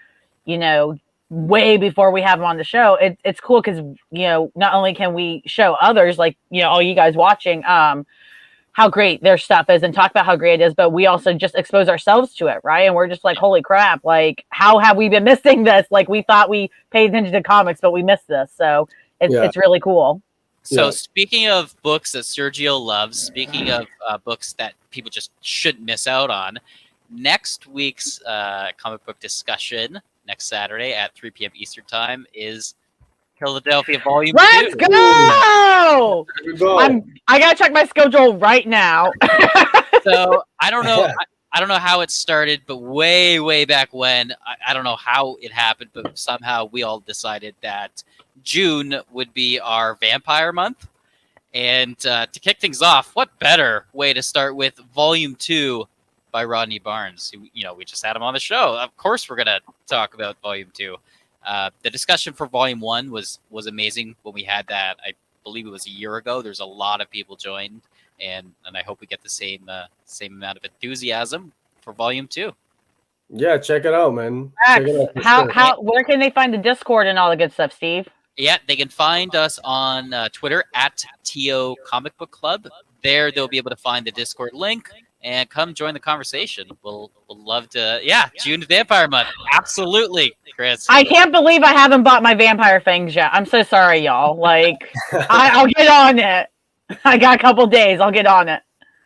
Speaker 2: way before we have them on the show, it's cool because, not only can we show others, like, all you guys watching, how great their stuff is and talk about how great it is, but we also just expose ourselves to it, right? And we're just like, holy crap, like, how have we been missing this? Like, we thought we paid attention to comics, but we missed this. So it's really cool.
Speaker 3: So speaking of books that Sergio loves, speaking of books that people just shouldn't miss out on, next week's comic book discussion, next Saturday at 3 p.m. Eastern Time, is Killadelphia Volume 2.
Speaker 2: Let's go! I gotta check my schedule right now.
Speaker 3: So I don't know. I don't know how it started, but way back when, I don't know how it happened, but somehow we all decided that June would be our vampire month. And to kick things off, what better way to start with Volume 2 by Rodney Barnes? We just had him on the show. Of course we're going to talk about Volume 2. The discussion for Volume 1 was amazing when we had that. I believe it was a year ago. There's a lot of people joined, and I hope we get the same amount of enthusiasm for Volume 2.
Speaker 1: Yeah, check it out, man.
Speaker 2: Where can they find the Discord and all the good stuff, Steve?
Speaker 3: Yeah, they can find us on Twitter at TO Comic Book Club. There, they'll be able to find the Discord link and come join the conversation. We'll love to. Yeah, June Vampire Month. Absolutely, Chris.
Speaker 2: I can't believe I haven't bought my vampire things yet. I'm so sorry, y'all. Like, I'll get on it. I got a couple days. I'll get on it.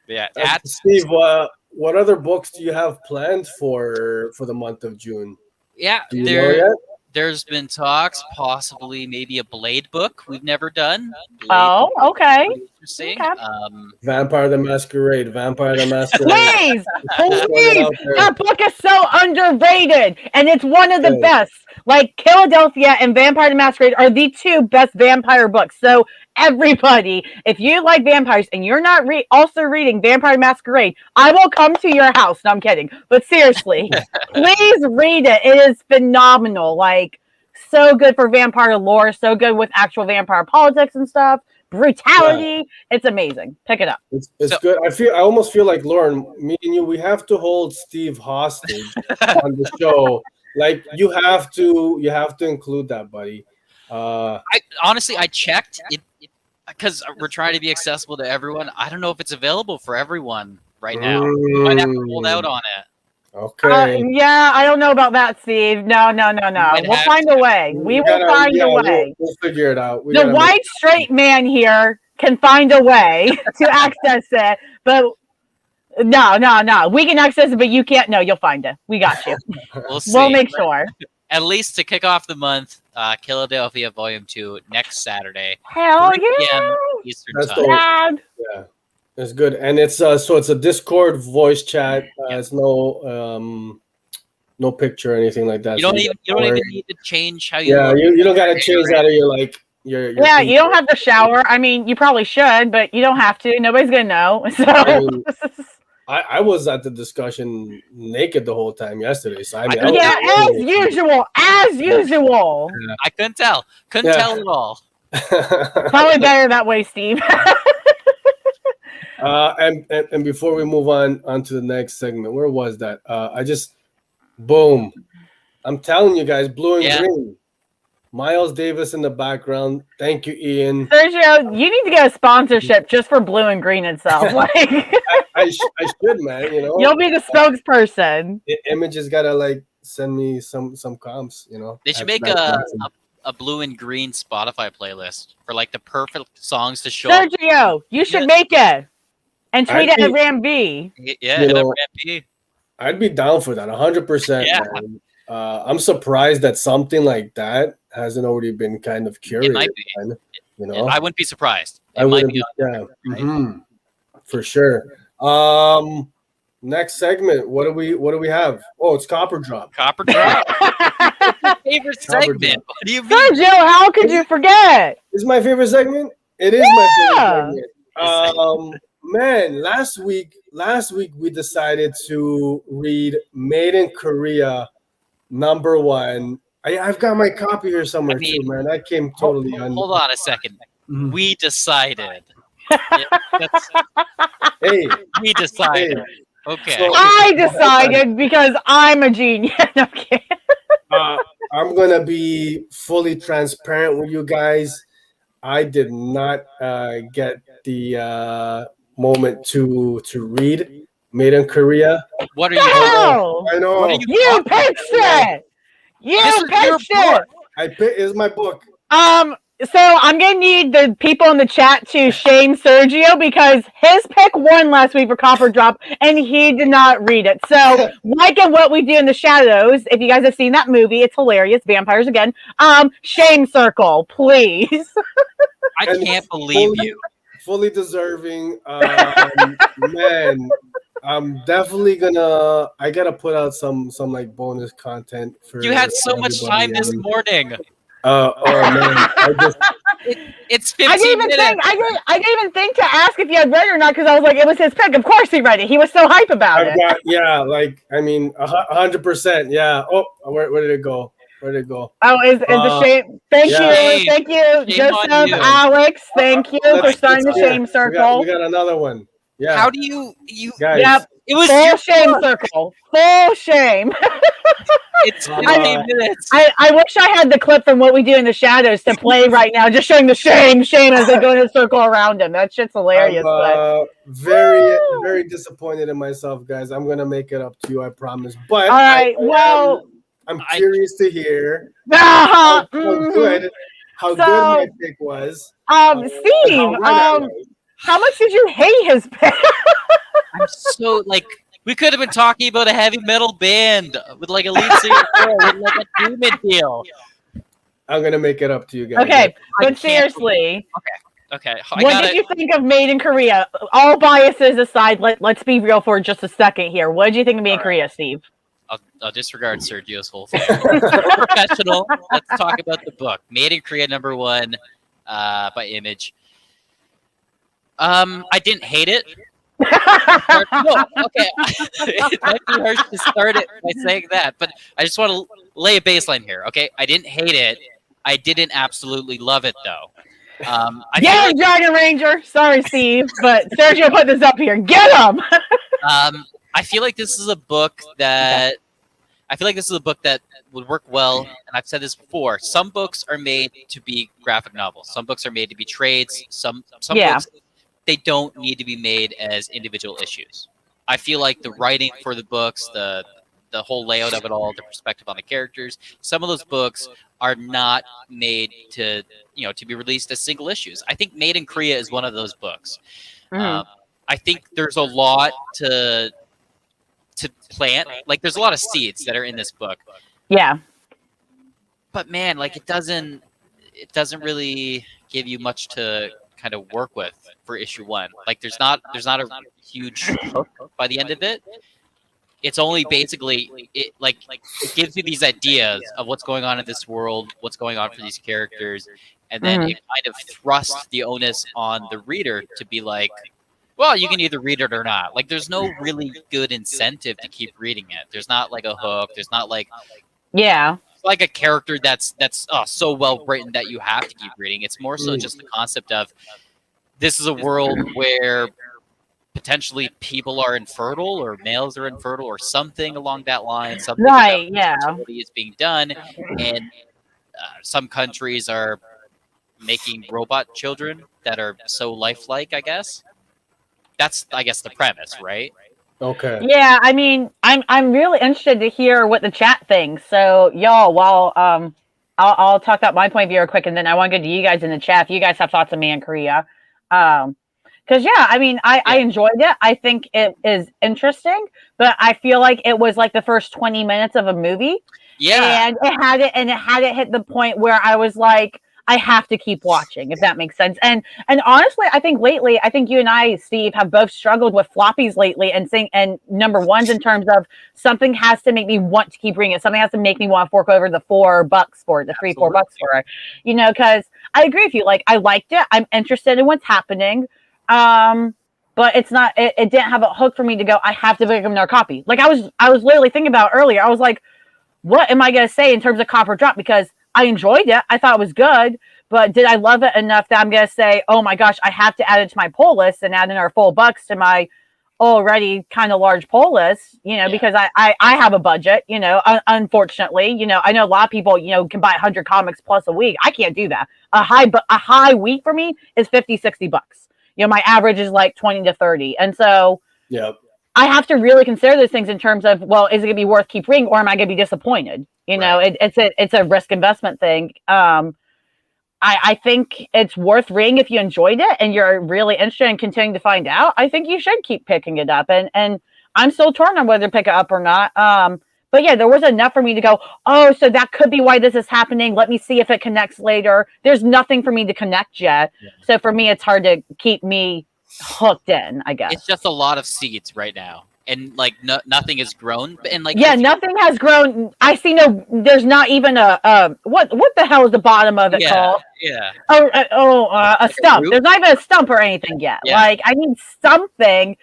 Speaker 3: Yeah,
Speaker 1: Steve, what other books do you have planned for the month of June?
Speaker 3: Yeah,
Speaker 1: do you know yet?
Speaker 3: There's been talks, possibly maybe a Blade book we've never done.
Speaker 2: Okay.
Speaker 3: interesting.
Speaker 2: Okay.
Speaker 1: Vampire the Masquerade.
Speaker 2: Please, that book is so underrated, and it's one of the best. Like Killadelphia and Vampire the Masquerade are the two best vampire books. So everybody, if you like vampires and you're not also reading Vampire the Masquerade, I will come to your house. No, I'm kidding. But seriously, please read it. It is phenomenal. Like, so good for vampire lore, so good with actual vampire politics and stuff. Brutality, it's amazing. Pick it up.
Speaker 1: It's good. I almost feel like, Lauren, me and you, we have to hold Steve hostage on the show. Like, you have to include that, buddy.
Speaker 3: I honestly, I checked it because we're trying to be accessible to everyone. I don't know if it's available for everyone right now. We might have to hold out on it.
Speaker 1: Okay.
Speaker 2: Yeah, I don't know about that, Steve. No. We'll find a way. We will find a way.
Speaker 1: We'll figure it out.
Speaker 2: The white straight man here can find a way to access it, but no. We can access it, but you can't. No, you'll find it. We got you. We'll make sure.
Speaker 3: At least to kick off the month, Killadelphia Volume 2 next Saturday.
Speaker 2: Hell
Speaker 3: 3 p.m. Eastern time.
Speaker 1: Yeah. It's good, and it's so it's a Discord voice chat. It's no picture or anything like that.
Speaker 3: You don't even need to change how you.
Speaker 1: Yeah, you don't gotta change that, or you're like you're
Speaker 2: yeah, you don't have to shower. I mean, you probably should, but you don't have to. Nobody's gonna know. So
Speaker 1: I was at the discussion naked the whole time yesterday. So
Speaker 2: as usual.
Speaker 3: Yeah. I couldn't tell tell at all.
Speaker 2: Probably better that way, Steve.
Speaker 1: And before we move on to the next segment, where was that? Boom. I'm telling you guys, blue and green. Miles Davis in the background. Thank you, Ian.
Speaker 2: Sergio, you need to get a sponsorship just for blue and green itself. Like,
Speaker 1: I should, man. You know,
Speaker 2: you'll be the spokesperson.
Speaker 1: Image has gotta send me some comps. You know,
Speaker 3: they should make a blue and green Spotify playlist for the perfect songs to show.
Speaker 2: Sergio, you should make it and tweet it at Ram B.
Speaker 3: Yeah, at Ram B.
Speaker 1: I'd be down for that, 100%.
Speaker 3: Yeah.
Speaker 1: I'm surprised that something like that hasn't already been kind of curated.
Speaker 3: It might be.
Speaker 1: You know,
Speaker 3: I wouldn't be surprised.
Speaker 1: I wouldn't be. For sure. Next segment. What do we have? Oh, it's Copper Drop.
Speaker 3: Copper Drop. Favorite segment. What do you mean?
Speaker 2: Sergio, how could you forget?
Speaker 1: It's my favorite segment. It is my favorite segment. Man, last week we decided to read Made in Korea #1. I've got my copy here somewhere too, man. That came totally
Speaker 3: Hold on a second. Mm-hmm. We decided. We decided.
Speaker 1: Hey.
Speaker 3: Okay.
Speaker 2: So, I decided because I'm a genius. Okay.
Speaker 1: I'm gonna be fully transparent with you guys. I did not get the moment to read Made in Korea.
Speaker 3: What are you?
Speaker 1: I know.
Speaker 2: You pitched it. You pitched it.
Speaker 1: It's my book.
Speaker 2: So I'm gonna need the people in the chat to shame Sergio because his pick won last week for Copper Drop and he did not read it. So like in What We Do in the Shadows, if you guys have seen that movie, it's hilarious. Vampires again. Shame circle, please.
Speaker 3: I can't believe you.
Speaker 1: Fully deserving. Man, I'm definitely gonna. I gotta put out some bonus content for.
Speaker 3: You had so much time this morning.
Speaker 1: Oh man!
Speaker 3: It's 15 minutes.
Speaker 2: I didn't even think to ask if you had read it or not because I was like, it was his pick. Of course he read it. He was so hype about it.
Speaker 1: 100%. Yeah. Oh, where did it go? Where did it go?
Speaker 2: Oh, is the shame? Thank you, Joseph, Alex. Thank you for starting the shame circle.
Speaker 1: We got another one. Yeah.
Speaker 3: How do you
Speaker 1: guys?
Speaker 2: Yep.
Speaker 3: It was
Speaker 2: full shame circle. Full shame.
Speaker 3: It's 15 minutes.
Speaker 2: I wish I had the clip from What We Do in the Shadows to play right now, just showing the shame as they go in a circle around him. That shit's hilarious.
Speaker 1: I'm very disappointed in myself, guys. I'm gonna make it up to you, I promise. But
Speaker 2: all right,
Speaker 1: I'm curious to hear how good my pick was.
Speaker 2: Steve, how much did you hate his pick?
Speaker 3: I'm so we could have been talking about a heavy metal band with a lead singer with a demon deal.
Speaker 1: I'm gonna make it up to you guys.
Speaker 2: Okay, but seriously,
Speaker 3: Okay.
Speaker 2: What did you think of Made in Korea? All biases aside, let's be real for just a second here. What did you think of Made in Korea, Steve?
Speaker 3: I'll disregard Sergio's whole thing. We're professional. Let's talk about the book. Made in Korea #1 by Image. I didn't hate it. No, okay. It might be harsh to start it by saying that, but I just want to lay a baseline here. Okay, I didn't hate it. I didn't absolutely love it though.
Speaker 2: Get him, Dragon Ranger. Sorry, Steve, but Sergio put this up here. Get him.
Speaker 3: I feel like this is a book that would work well, and I've said this before. Some books are made to be graphic novels. Some books are made to be trades. Some books, they don't need to be made as individual issues. I feel like the writing for the books, the whole layout of it all, the perspective on the characters, some of those books are not made to be released as single issues. I think Made in Korea is one of those books. I think there's a lot to plant. Like there's a lot of seeds that are in this book.
Speaker 2: Yeah.
Speaker 3: But man, like it doesn't really give you much to kind of work with for issue 1. Like there's not a huge hook by the end of it. It's only basically it gives you these ideas of what's going on in this world, what's going on for these characters, and then it kind of thrusts the onus on the reader to be like, well, you can either read it or not. Like there's no really good incentive to keep reading it. There's not like a hook. There's not like a character that's so well written that you have to keep reading. It's more so just the concept of this is a world where potentially people are infertile or males are infertile or something along that line. Something is being done, and some countries are making robot children that are so lifelike. I guess that's the premise, right?
Speaker 1: Okay.
Speaker 2: Yeah, I mean, I'm really interested to hear what the chat thinks. So, y'all, while I'll talk about my point of view real quick, and then I want to go to you guys in the chat if you guys have thoughts on Made in Korea. Because I mean, I enjoyed it. I think it is interesting, but I feel like it was like the first 20 minutes of a movie.
Speaker 3: Yeah,
Speaker 2: and it hadn't hit the point where I was like, I have to keep watching, if that makes sense. And honestly, I think lately, I think you and I, Steve, have both struggled with floppies lately and number ones in terms of something has to make me want to keep reading it. Something has to make me want to fork over the $4 for it, the $4 for it. Because I agree with you. Like, I liked it. I'm interested in what's happening. But it's not, it didn't have a hook for me to go, I have to pick up another copy. Like I was literally thinking about earlier. I was like, what am I going to say in terms of cop or drop? Because I enjoyed it. I thought it was good, but did I love it enough that I'm going to say, oh my gosh, I have to add it to my poll list and add another $4 to my already kind of large poll list, because I have a budget, unfortunately, I know a lot of people, can buy 100 comics plus a week. I can't do that. A high week for me is $50-$60. My average is like 20 to 30. And so I have to really consider those things in terms of, well, is it going to be worth keep reading or am I going to be disappointed? Right. It's a risk investment thing. I think it's worth reading if you enjoyed it and you're really interested in continuing to find out. I think you should keep picking it up. And I'm still torn on whether to pick it up or not. But yeah, there was enough for me to go, oh, so that could be why this is happening. Let me see if it connects later. There's nothing for me to connect yet. Yeah. So for me, it's hard to keep me hooked in, I guess.
Speaker 3: It's just a lot of seeds right now. And like nothing has grown. And like
Speaker 2: nothing has grown. I see there's not even a what the hell is the bottom of it called?
Speaker 3: Yeah.
Speaker 2: A stump. There's not even a stump or anything yet. Yeah. Like I need something.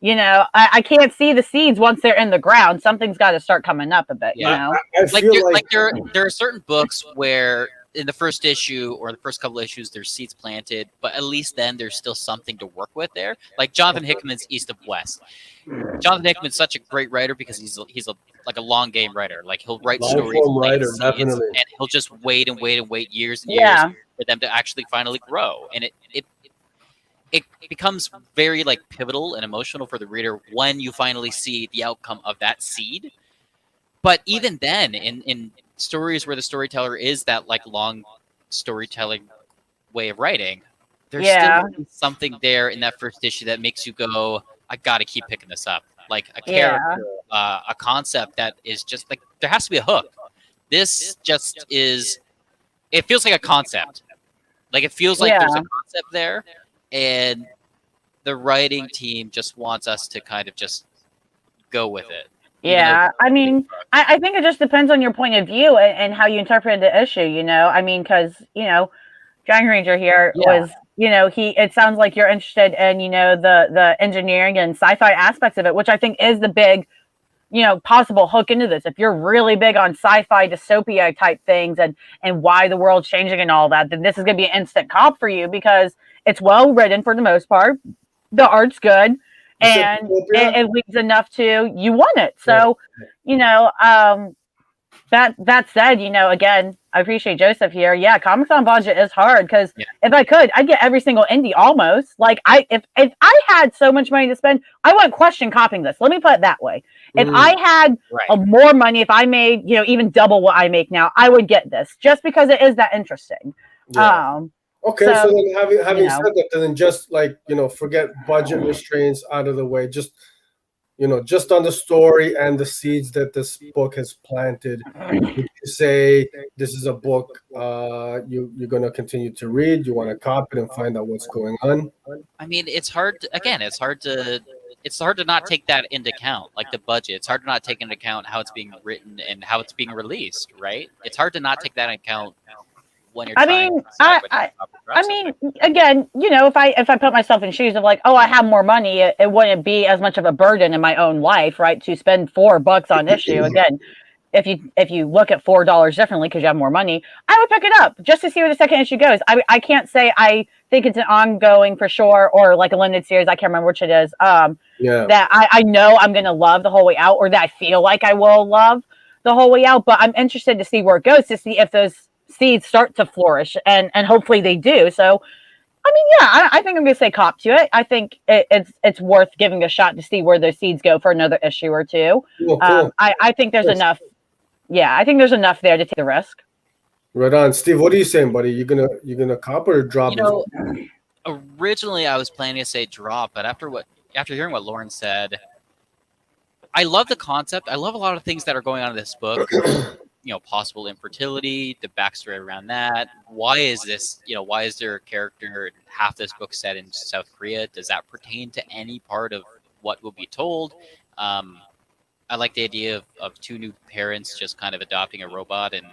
Speaker 2: I can't see the seeds once they're in the ground. Something's got to start coming up a bit.
Speaker 3: Yeah. There are certain books where in the first issue or the first couple issues there's seeds planted, but at least then there's still something to work with there. Like Jonathan Hickman's East of West. Jonathan Hickman's such a great writer because he's a long game writer. Like he'll write stories and he'll just wait years and years for them to actually finally grow. And it becomes very like pivotal and emotional for the reader when you finally see the outcome of that seed. But even then, in stories where the storyteller is that like long storytelling way of writing, there's still something there in that first issue that makes you go, I got to keep picking this up. Like a character, a concept that is just like, there has to be a hook. This just is, it feels like a concept. Like it feels like there's a concept there, and the writing team just wants us to kind of just go with it.
Speaker 2: Yeah, I mean, I think it just depends on your point of view and how you interpret the issue, you know? I mean, because, you know, Dragon Ranger here was, you know, it sounds like you're interested in, you know, the engineering and sci-fi aspects of it, which I think is the big, you know, possible hook into this. If you're really big on sci-fi dystopia type things and why the world's changing and all that, then this is going to be an instant cop for you because it's well written for the most part. The art's good. And it leads enough to you want it. So, you know, that said, you know, again, I appreciate Joseph here. Yeah, comics on budget is hard because if I could, I'd get every single indie almost. Like if I had so much money to spend, I wouldn't question copying this. Let me put it that way. If I had more money, if I made, you know, even double what I make now, I would get this just because it is that interesting.
Speaker 1: Yeah. Okay, so then having said that, then just like, you know, forget budget restraints out of the way. Just, you know, just on the story and the seeds that this book has planted. You say this is a book you're going to continue to read. You want to copy it and find out what's going on.
Speaker 3: I mean, it's hard. It's hard to not take that into account, like the budget. It's hard to not take into account how it's being written and how it's being released, right? It's hard to not take that into account. I
Speaker 2: mean, again, you know, if I put myself in shoes of like, oh, I have more money, it wouldn't be as much of a burden in my own life, right? To spend $4 on issue. Again, if you look at $4 differently because you have more money, I would pick it up just to see where the second issue goes. I can't say I think it's an ongoing for sure or like a limited series. I can't remember which it is. That I know I'm gonna love the whole way out, or that I feel like I will love the whole way out. But I'm interested to see where it goes, to see if those seeds start to flourish, and hopefully they do. So I mean, yeah, I think I'm gonna say cop to it. I think it's worth giving a shot to see where those seeds go for another issue or two. Cool. I think there's enough. Yeah, I think there's enough there to take the risk.
Speaker 1: Right on. Steve, what are you saying, buddy? You gonna cop or drop?
Speaker 3: You know, originally I was planning to say drop, but after hearing what Lauren said, I love the concept. I love a lot of things that are going on in this book. You know, possible infertility, the backstory around that. Why is this, you know, why is there a character half this book set in South Korea? Does that pertain to any part of what will be told? I like the idea of two new parents just kind of adopting a robot, and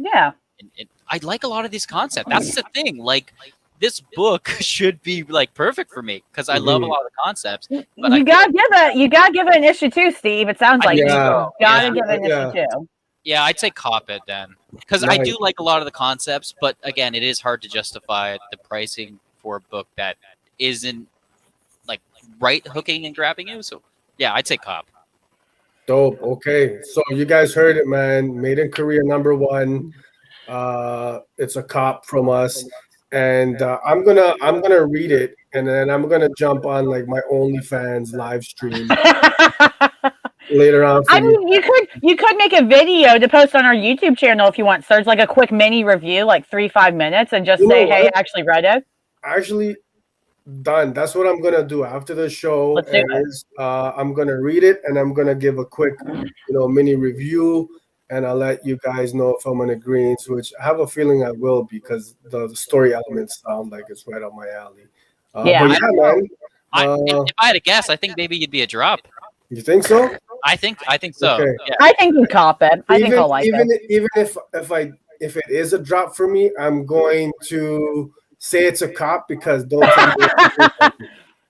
Speaker 3: I like a lot of these concepts. That's the thing. Like, this book should be like perfect for me because I love a lot of the concepts. But you gotta
Speaker 2: give it an issue too, Steve. It sounds like you gotta give it an issue too.
Speaker 3: Yeah, I'd say cop it then, because I do like a lot of the concepts, but again, it is hard to justify the pricing for a book that isn't like right hooking and grabbing you. So yeah, I'd say cop.
Speaker 1: Dope. Okay, so you guys heard it, man. Made in Korea #1. It's a cop from us, and I'm gonna read it, and then I'm gonna jump on like my OnlyFans live stream. Later on.
Speaker 2: I mean, you could make a video to post on our YouTube channel if you want, Serge, like a quick mini review, like 3-5 minutes, and just say, "Hey, I actually read it."
Speaker 1: Actually, done. That's what I'm gonna do after the show. I'm gonna read it, and I'm gonna give a quick, mini review, and I'll let you guys know if I'm in agreement. Which I have a feeling I will, because the story elements sound like it's right up my alley.
Speaker 3: Man. If I had to guess, I think maybe you'd be a drop.
Speaker 1: You think so?
Speaker 3: I think so.
Speaker 1: Okay.
Speaker 3: Yeah.
Speaker 2: I think you cop it. I think I'll like it.
Speaker 1: Even if it is a drop for me, I'm going to say it's a cop, because don't tell me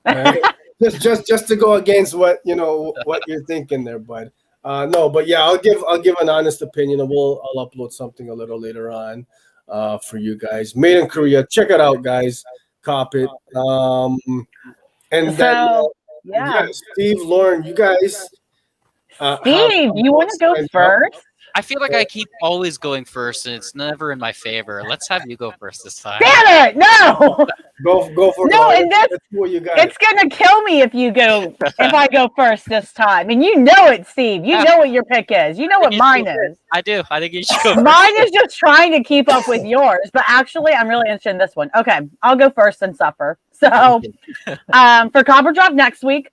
Speaker 1: right? just to go against what you're thinking there, bud. But yeah, I'll give an honest opinion, and I'll upload something a little later on for you guys. Made in Korea. Check it out, guys. Cop it. Steve, Lauren, you guys.
Speaker 2: Steve, you want to go first?
Speaker 3: I feel like I keep always going first, and it's never in my favor. Let's have you go first this time.
Speaker 2: Damn it! No.
Speaker 1: Go for it.
Speaker 2: No, and it's gonna kill me if I go first this time. And you know it, Steve. You know what your pick is. You know what mine is.
Speaker 3: I do. I think you should.
Speaker 2: Mine is just trying to keep up with yours, but actually, I'm really interested in this one. Okay, I'll go first and suffer. So, for Copper Drop next week,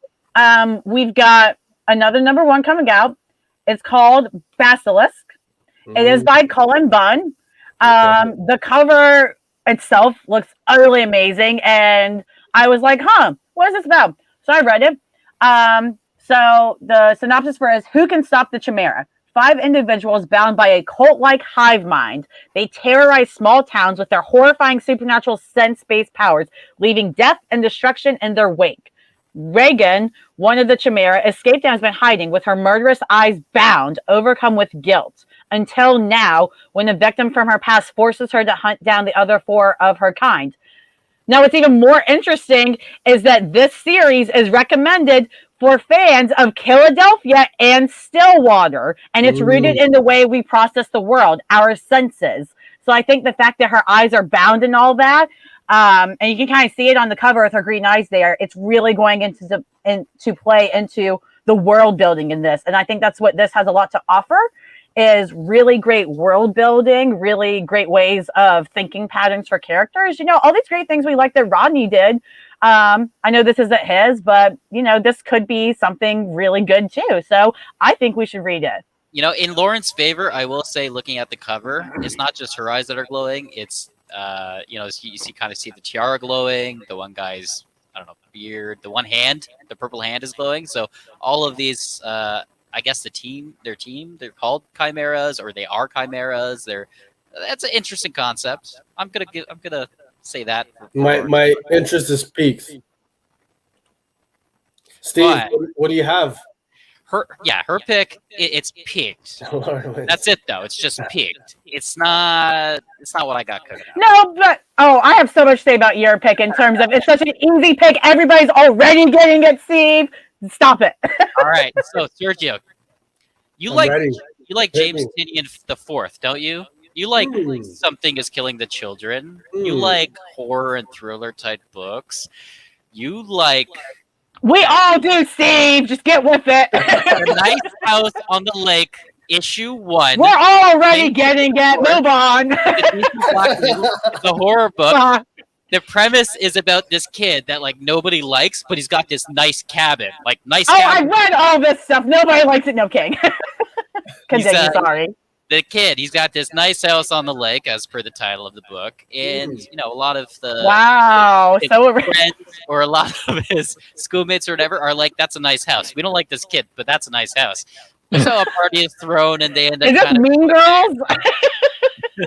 Speaker 2: we've got another #1 coming out. It's called Basilisk. It is by Cullen Bunn. The cover itself looks utterly amazing, and I was like, huh, what is this about? So I read it. So the synopsis for it is, who can stop the Chimera? 5 individuals bound by a cult-like hive mind. They terrorize small towns with their horrifying supernatural sense-based powers, leaving death and destruction in their wake. Reagan, one of the Chimera, escaped and has been hiding with her murderous eyes bound, overcome with guilt. Until now, when a victim from her past forces her to hunt down the other 4 of her kind. Now, what's even more interesting is that this series is recommended for fans of Killadelphia and Stillwater, and it's rooted in the way we process the world, our senses. So I think the fact that her eyes are bound and all that, and you can kind of see it on the cover with her green eyes there, it's really going into play into the world building in this. And I think that's what this has a lot to offer, is really great world building, really great ways of thinking patterns for characters. You know, all these great things we like that Rodney did. I know this isn't his, but, you know, this could be something really good too. So I think we should read it.
Speaker 3: You know, in Lauren's favor, I will say, looking at the cover, it's not just her eyes that are glowing. It's, you know, you kind of see the tiara glowing. The one guy's, I don't know, beard. The one hand, the purple hand is glowing. So all of these, I guess they're called chimeras, or they are chimeras. That's an interesting concept. I'm gonna say that.
Speaker 1: My interest is piqued. Steve, what do you have?
Speaker 3: Her pick. It's picked. That's it, though. It's just picked. It's not what I got cooking up.
Speaker 2: No, but I have so much to say about your pick in terms of it's such an easy pick. Everybody's already getting it, Steve. Stop it.
Speaker 3: All right, so Sergio, you like James Tinian the Fourth, don't you? You like Something Is Killing the Children. You like horror and thriller type books. You like.
Speaker 2: We all do, Steve. Just get with it.
Speaker 3: The Nice House on the Lake, issue 1.
Speaker 2: We're already getting it. Move on.
Speaker 3: The horror book. The premise is about this kid that like nobody likes, but he's got this nice cabin. Cabin.
Speaker 2: I read all this stuff. Nobody likes it. No kidding. Continue. Sorry.
Speaker 3: The kid, he's got this nice house on the lake, as per the title of the book, and you know, a lot of the friends or a lot of his schoolmates or whatever are like, "That's a nice house. We don't like this kid, but that's a nice house." So a party is thrown, and they end up.
Speaker 2: Is it Mean Girls?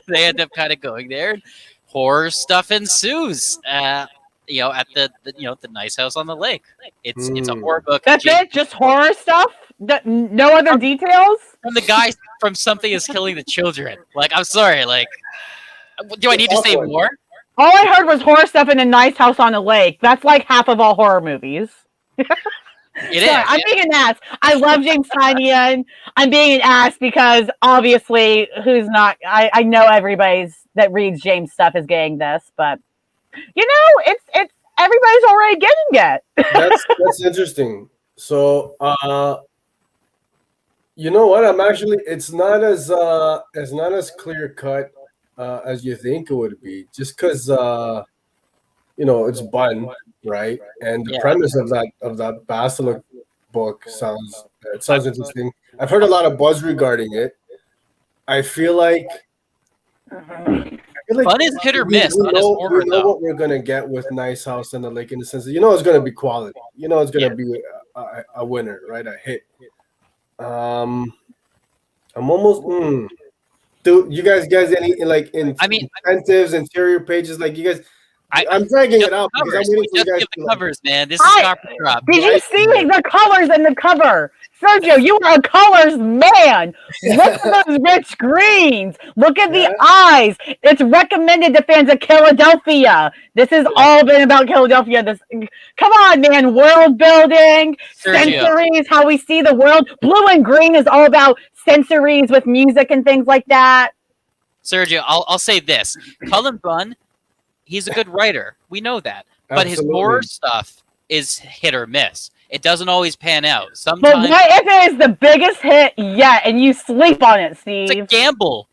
Speaker 3: They end up kind of going there. Horror stuff ensues. You know, at the nice house on the lake. It's a horror book.
Speaker 2: That's it? Just horror stuff? No other details?
Speaker 3: From the guy from Something Is Killing the Children. Like, I'm sorry. Like, do I need to say more?
Speaker 2: All I heard was horror stuff in a nice house on a lake. That's like half of all horror movies. I'm being an ass. I love James Tinian. I'm being an ass because obviously, who's not? I know everybody's that reads James stuff is getting this, but you know, it's everybody's already getting it.
Speaker 1: That's interesting. So, you know what? It's not as clear cut as you think it would be, just because you know, it's Bun, right? And the premise of that Basilic book sounds interesting. I've heard a lot of buzz regarding it. I feel like
Speaker 3: Fun is hit or miss.
Speaker 1: We know what we're gonna get with Nice House on the Lake, in the sense that, you know, it's gonna be quality. You know, it's gonna be a winner, right? A hit. I'm almost. Do you guys any incentives, interior pages, like you guys? I'm dragging it out because I'm waiting for you guys
Speaker 3: the covers, man. This is Carpet Drop.
Speaker 2: Did you see the colors in the cover? Sergio, you are a colors man. Look at those rich greens. Look at the eyes. It's recommended to fans of Killadelphia. This has all been about Killadelphia. Come on, man. World building, sensories, how we see the world. Blue and green is all about sensories with music and things like that.
Speaker 3: Sergio, I'll say this. Cullen Bunn, he's a good writer. We know that. But his horror stuff is hit or miss. It doesn't always pan out. Sometimes.
Speaker 2: But what if it is the biggest hit yet and you sleep on it, Steve?
Speaker 3: It's a gamble.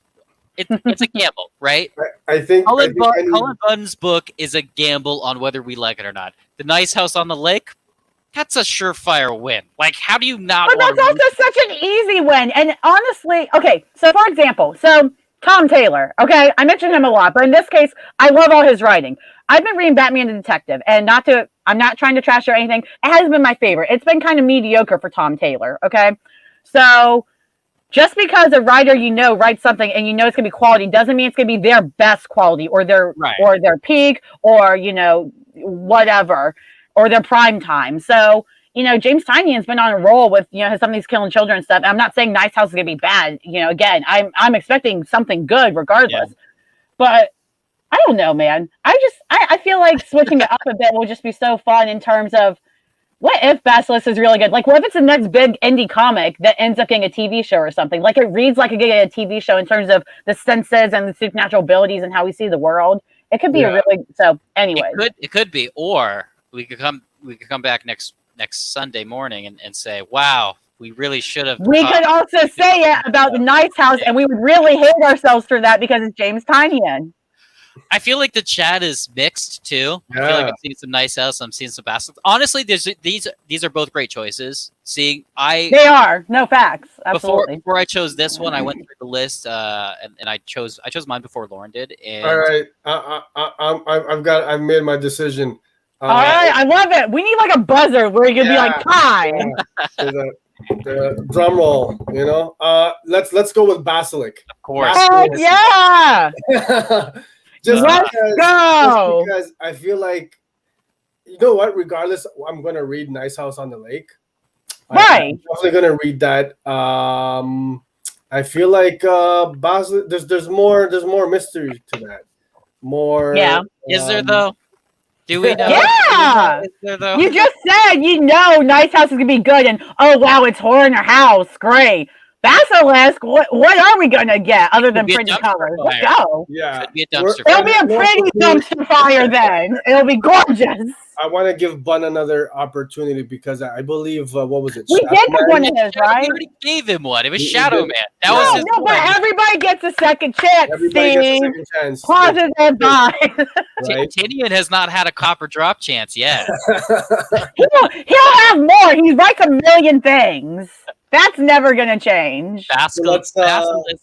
Speaker 3: It's a gamble, right?
Speaker 1: I think
Speaker 3: Cullen Bunn's book is a gamble on whether we like it or not. The Nice House on the Lake, that's a surefire win. Like, how do you not?
Speaker 2: But that's also such an easy win. And honestly, okay. So for example, Tom Taylor. Okay, I mentioned him a lot, but in this case, I love all his writing. I've been reading Batman the Detective, and I'm not trying to trash or anything. It has been my favorite. It's been kind of mediocre for Tom Taylor. Okay, so just because a writer writes something and it's gonna be quality doesn't mean it's gonna be their best quality or their peak or whatever or their prime time. So James Tynion's been on a roll with some of these killing children and stuff. I'm not saying Nice House is gonna be bad. Again, I'm expecting something good regardless. But I don't know, man. I feel like switching it up a bit will just be so fun in terms of what if Basilisk is really good? Like, what if it's the next big indie comic that ends up getting a TV show or something? Like, it reads like it getting a TV show in terms of the senses and the supernatural abilities and how we see the world. It could be anyway.
Speaker 3: It could be, or we could come back next Sunday morning and say, wow, we really should have.
Speaker 2: We could also say it about the Nice House, and we would really hate ourselves for that because it's James Tynion.
Speaker 3: I feel like the chat is mixed too. I feel like I'm seeing some Nice House. I'm seeing some Basilisk. Honestly, these are both great choices. They
Speaker 2: are no facts. Absolutely.
Speaker 3: Before I chose this one, I went through the list and I chose mine before Lauren did. And
Speaker 1: all right, I've made my decision.
Speaker 2: All right, I love it. We need like a buzzer where you can be like time.
Speaker 1: The drum roll, let's go with Basilisk.
Speaker 3: Of course.
Speaker 2: Oh yeah.
Speaker 1: Let's go. Because I feel like, what? Regardless, I'm gonna read Nice House on the Lake.
Speaker 2: Right.
Speaker 1: I'm definitely gonna read that. I feel like Basilisk. There's more mystery to that. More.
Speaker 2: Yeah.
Speaker 3: Is there though? Do we know?
Speaker 2: Yeah.
Speaker 3: Is there, though?
Speaker 2: You just said Nice House is gonna be good, and oh wow, it's horror in her house. Great. Basilisk, what are we gonna get other than pretty colors? Let's go.
Speaker 1: Yeah,
Speaker 3: it'll
Speaker 2: be a pretty dumpster fire then. It'll be gorgeous.
Speaker 1: I want to give Bun another opportunity because I believe what was it?
Speaker 2: We did have one of his, right?
Speaker 3: We already gave him one. It was Shadow Man. That was his
Speaker 2: but everybody gets a second chance.
Speaker 1: Everybody gets a second chance.
Speaker 2: Positive vibes.
Speaker 3: Tynion has not had a copper drop chance yet.
Speaker 2: He'll have more. He writes a million things. That's never gonna change.
Speaker 3: Basilisk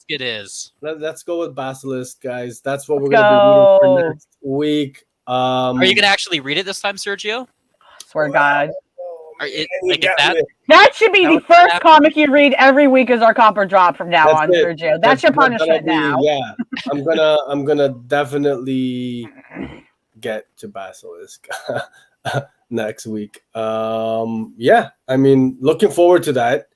Speaker 3: it is.
Speaker 1: Let's go with Basilisk, guys. That's what we're gonna be reading for next week.
Speaker 3: Are you gonna actually read it this time, Sergio?
Speaker 2: Swear to God.
Speaker 3: That
Speaker 2: should be the first comic you read every week is our copper drop from now on, Sergio. That's your punishment now.
Speaker 1: Yeah, I'm gonna definitely get to Basilisk next week. Yeah, I mean, looking forward to that.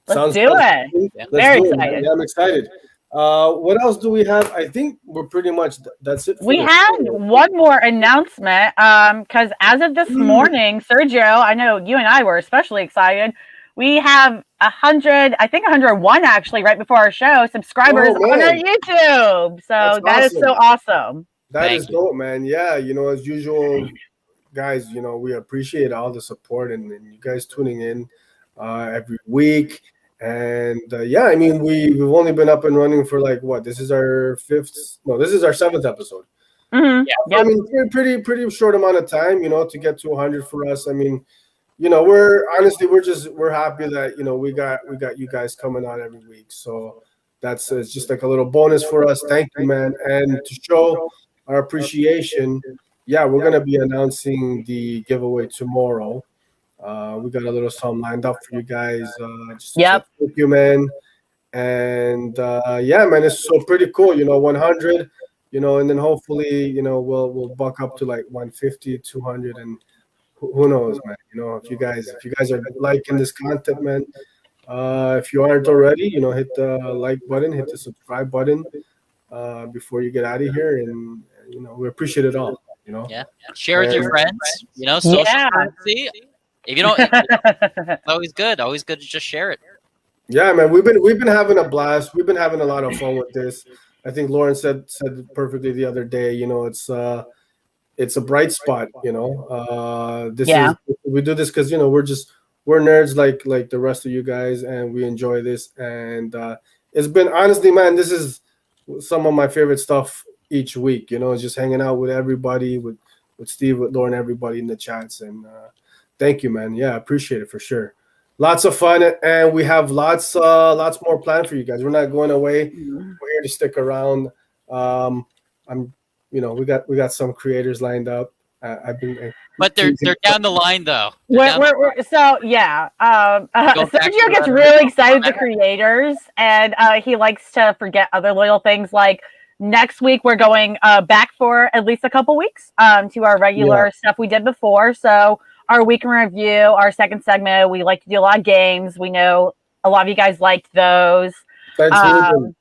Speaker 2: Let's do it. Very excited.
Speaker 1: Yeah, I'm excited. What else do we have? I think we're pretty much that's it.
Speaker 2: We had one more announcement because as of this morning, Sergio, I know you and I were especially excited. We have 101 actually right before our show subscribers on our YouTube. So that is so awesome.
Speaker 1: That is dope, man. Yeah, as usual, guys, we appreciate all the support and you guys tuning in every week. And I mean, we've only been up and running for this is our 7th episode.
Speaker 2: Mm-hmm.
Speaker 1: Yeah, I mean, pretty short amount of time, to get to 100 for us. I mean, we're happy that we got you guys coming on every week. So it's just like a little bonus for us. Thank you, man. And to show our appreciation, we're gonna be announcing the giveaway tomorrow. We got a little something lined up for you guys. Thank you, man. And man, it's so pretty cool. 100. And then hopefully, we'll buck up to 150, 200, and who knows, man. If you guys are liking this content, man. If you aren't already, hit the like button, hit the subscribe button before you get out of here, and we appreciate it all.
Speaker 3: Share with your friends. Social currency. If you don't, it's always good to just share it.
Speaker 1: Yeah, man, we've been having a blast. We've been having a lot of fun with this. I think Lauren said it perfectly the other day. It's a bright spot. We do this because we're nerds like the rest of you guys, and we enjoy this. And it's been honestly, man, this is some of my favorite stuff each week. Just hanging out with everybody, with Steve, with Lauren, everybody in the chats, and. Thank you, man. Yeah, I appreciate it for sure. Lots of fun, and we have lots more planned for you guys. We're not going away. We're here to stick around. I'm, we got some creators lined up. I've been,
Speaker 3: but they're down the line though.
Speaker 2: So yeah, Sergio gets really excited to creators, and he likes to forget other little things. Like next week, we're going back for at least a couple weeks to our regular stuff we did before. So our week in review, our second segment, we like to do a lot of games. We know a lot of you guys liked those.
Speaker 1: Thanks,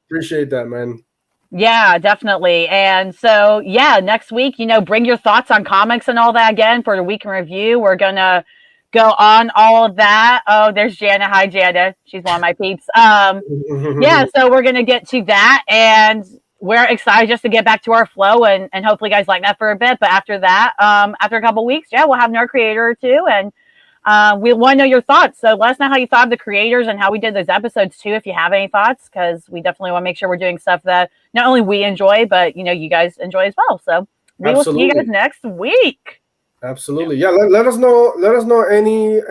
Speaker 1: appreciate that, man.
Speaker 2: Yeah, definitely. And so, yeah, next week, bring your thoughts on comics and all that again for the week in review. We're going to go on all of that. Oh, there's Jana. Hi, Jana. She's one of my peeps. Yeah, so we're going to get to that. And we're excited just to get back to our flow. And hopefully you guys like that for a bit. But after that, after a couple of weeks, we'll have another creator or two. And we want to know your thoughts. So let us know how you thought of the creators and how we did those episodes too, if you have any thoughts, because we definitely want to make sure we're doing stuff that not only we enjoy, but you guys enjoy as well. So we will see you guys next week.
Speaker 1: Absolutely. Yeah. Let us know any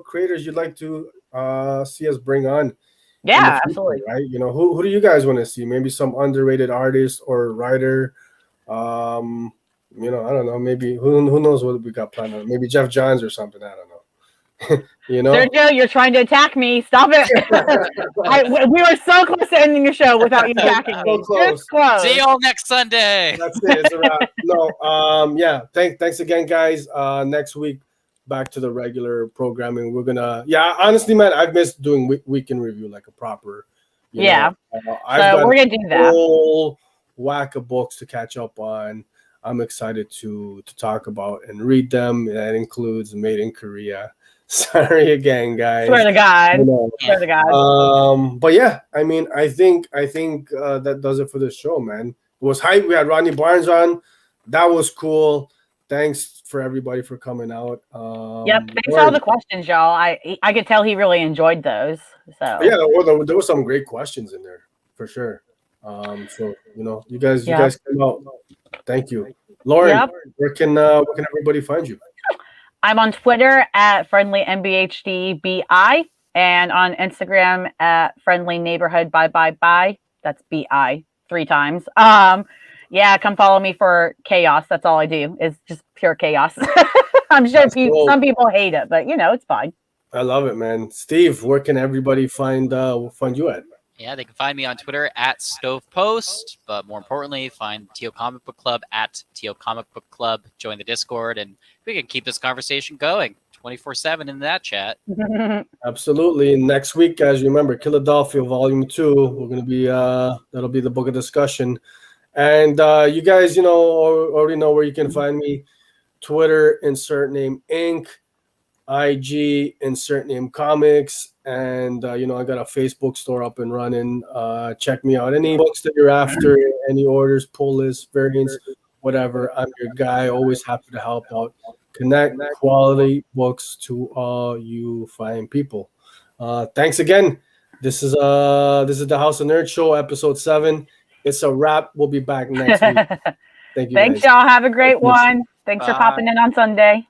Speaker 1: creators you'd like to see us bring on.
Speaker 2: Yeah, absolutely.
Speaker 1: Right. Who do you guys want to see? Maybe some underrated artist or writer. I don't know. Maybe who knows what we got planned on? Maybe Jeff Johns or something. I don't know.
Speaker 2: Sergio, you're trying to attack me. Stop it. We were so close to ending the show without you attacking me.
Speaker 1: Close.
Speaker 3: See you all next Sunday.
Speaker 1: That's it. It's a wrap. No. Yeah. Thanks again, guys. Next week, back to the regular programming. We're gonna. Yeah. Honestly, man, I've missed doing week in review like a proper.
Speaker 2: So we're gonna do that.
Speaker 1: Whole whack of books to catch up on. I'm excited to talk about and read them. That includes Made in Korea. Sorry again, guys.
Speaker 2: Swear to God. Swear to God.
Speaker 1: But yeah, I mean, I think that does it for this show, man. It was hype. We had Rodney Barnes on. That was cool. Thanks for everybody for coming out.
Speaker 2: Yep. Thanks for all the questions, y'all. I could tell he really enjoyed those. So
Speaker 1: yeah, there were some great questions in there for sure. So you guys came out. Thank you, Lauren. Where can everybody find you?
Speaker 2: I'm on Twitter at friendlynbhdbi and on Instagram at friendlyneighborhood. That's BI 3 times. Come follow me for chaos. That's all I do is just pure chaos. I'm sure some people hate it, but it's fine.
Speaker 1: I love it, man. Steve, where can everybody find you at?
Speaker 3: Yeah, they can find me on Twitter at StovePost, but more importantly, find TO Comic Book Club at TO Comic Book Club. Join the Discord, and we can keep this conversation going 24/7 in that chat.
Speaker 1: Absolutely. Next week, guys, remember Killadelphia Volume 2. We're gonna be that'll be the book of discussion, and you guys, already know where you can find me. Twitter, insert name Inc. IG, insert name Comics, and I got a Facebook store up and running. Check me out. Any books that you're after, any orders, pull lists, variants, whatever. I'm your guy. Always happy to help out. Connect quality books to all you fine people. Thanks again. This is the House of Nerd Show, episode 7. It's a wrap. We'll be back next week. Thank you.
Speaker 2: Thanks, y'all. Have a great one. Thanks for popping in on Sunday.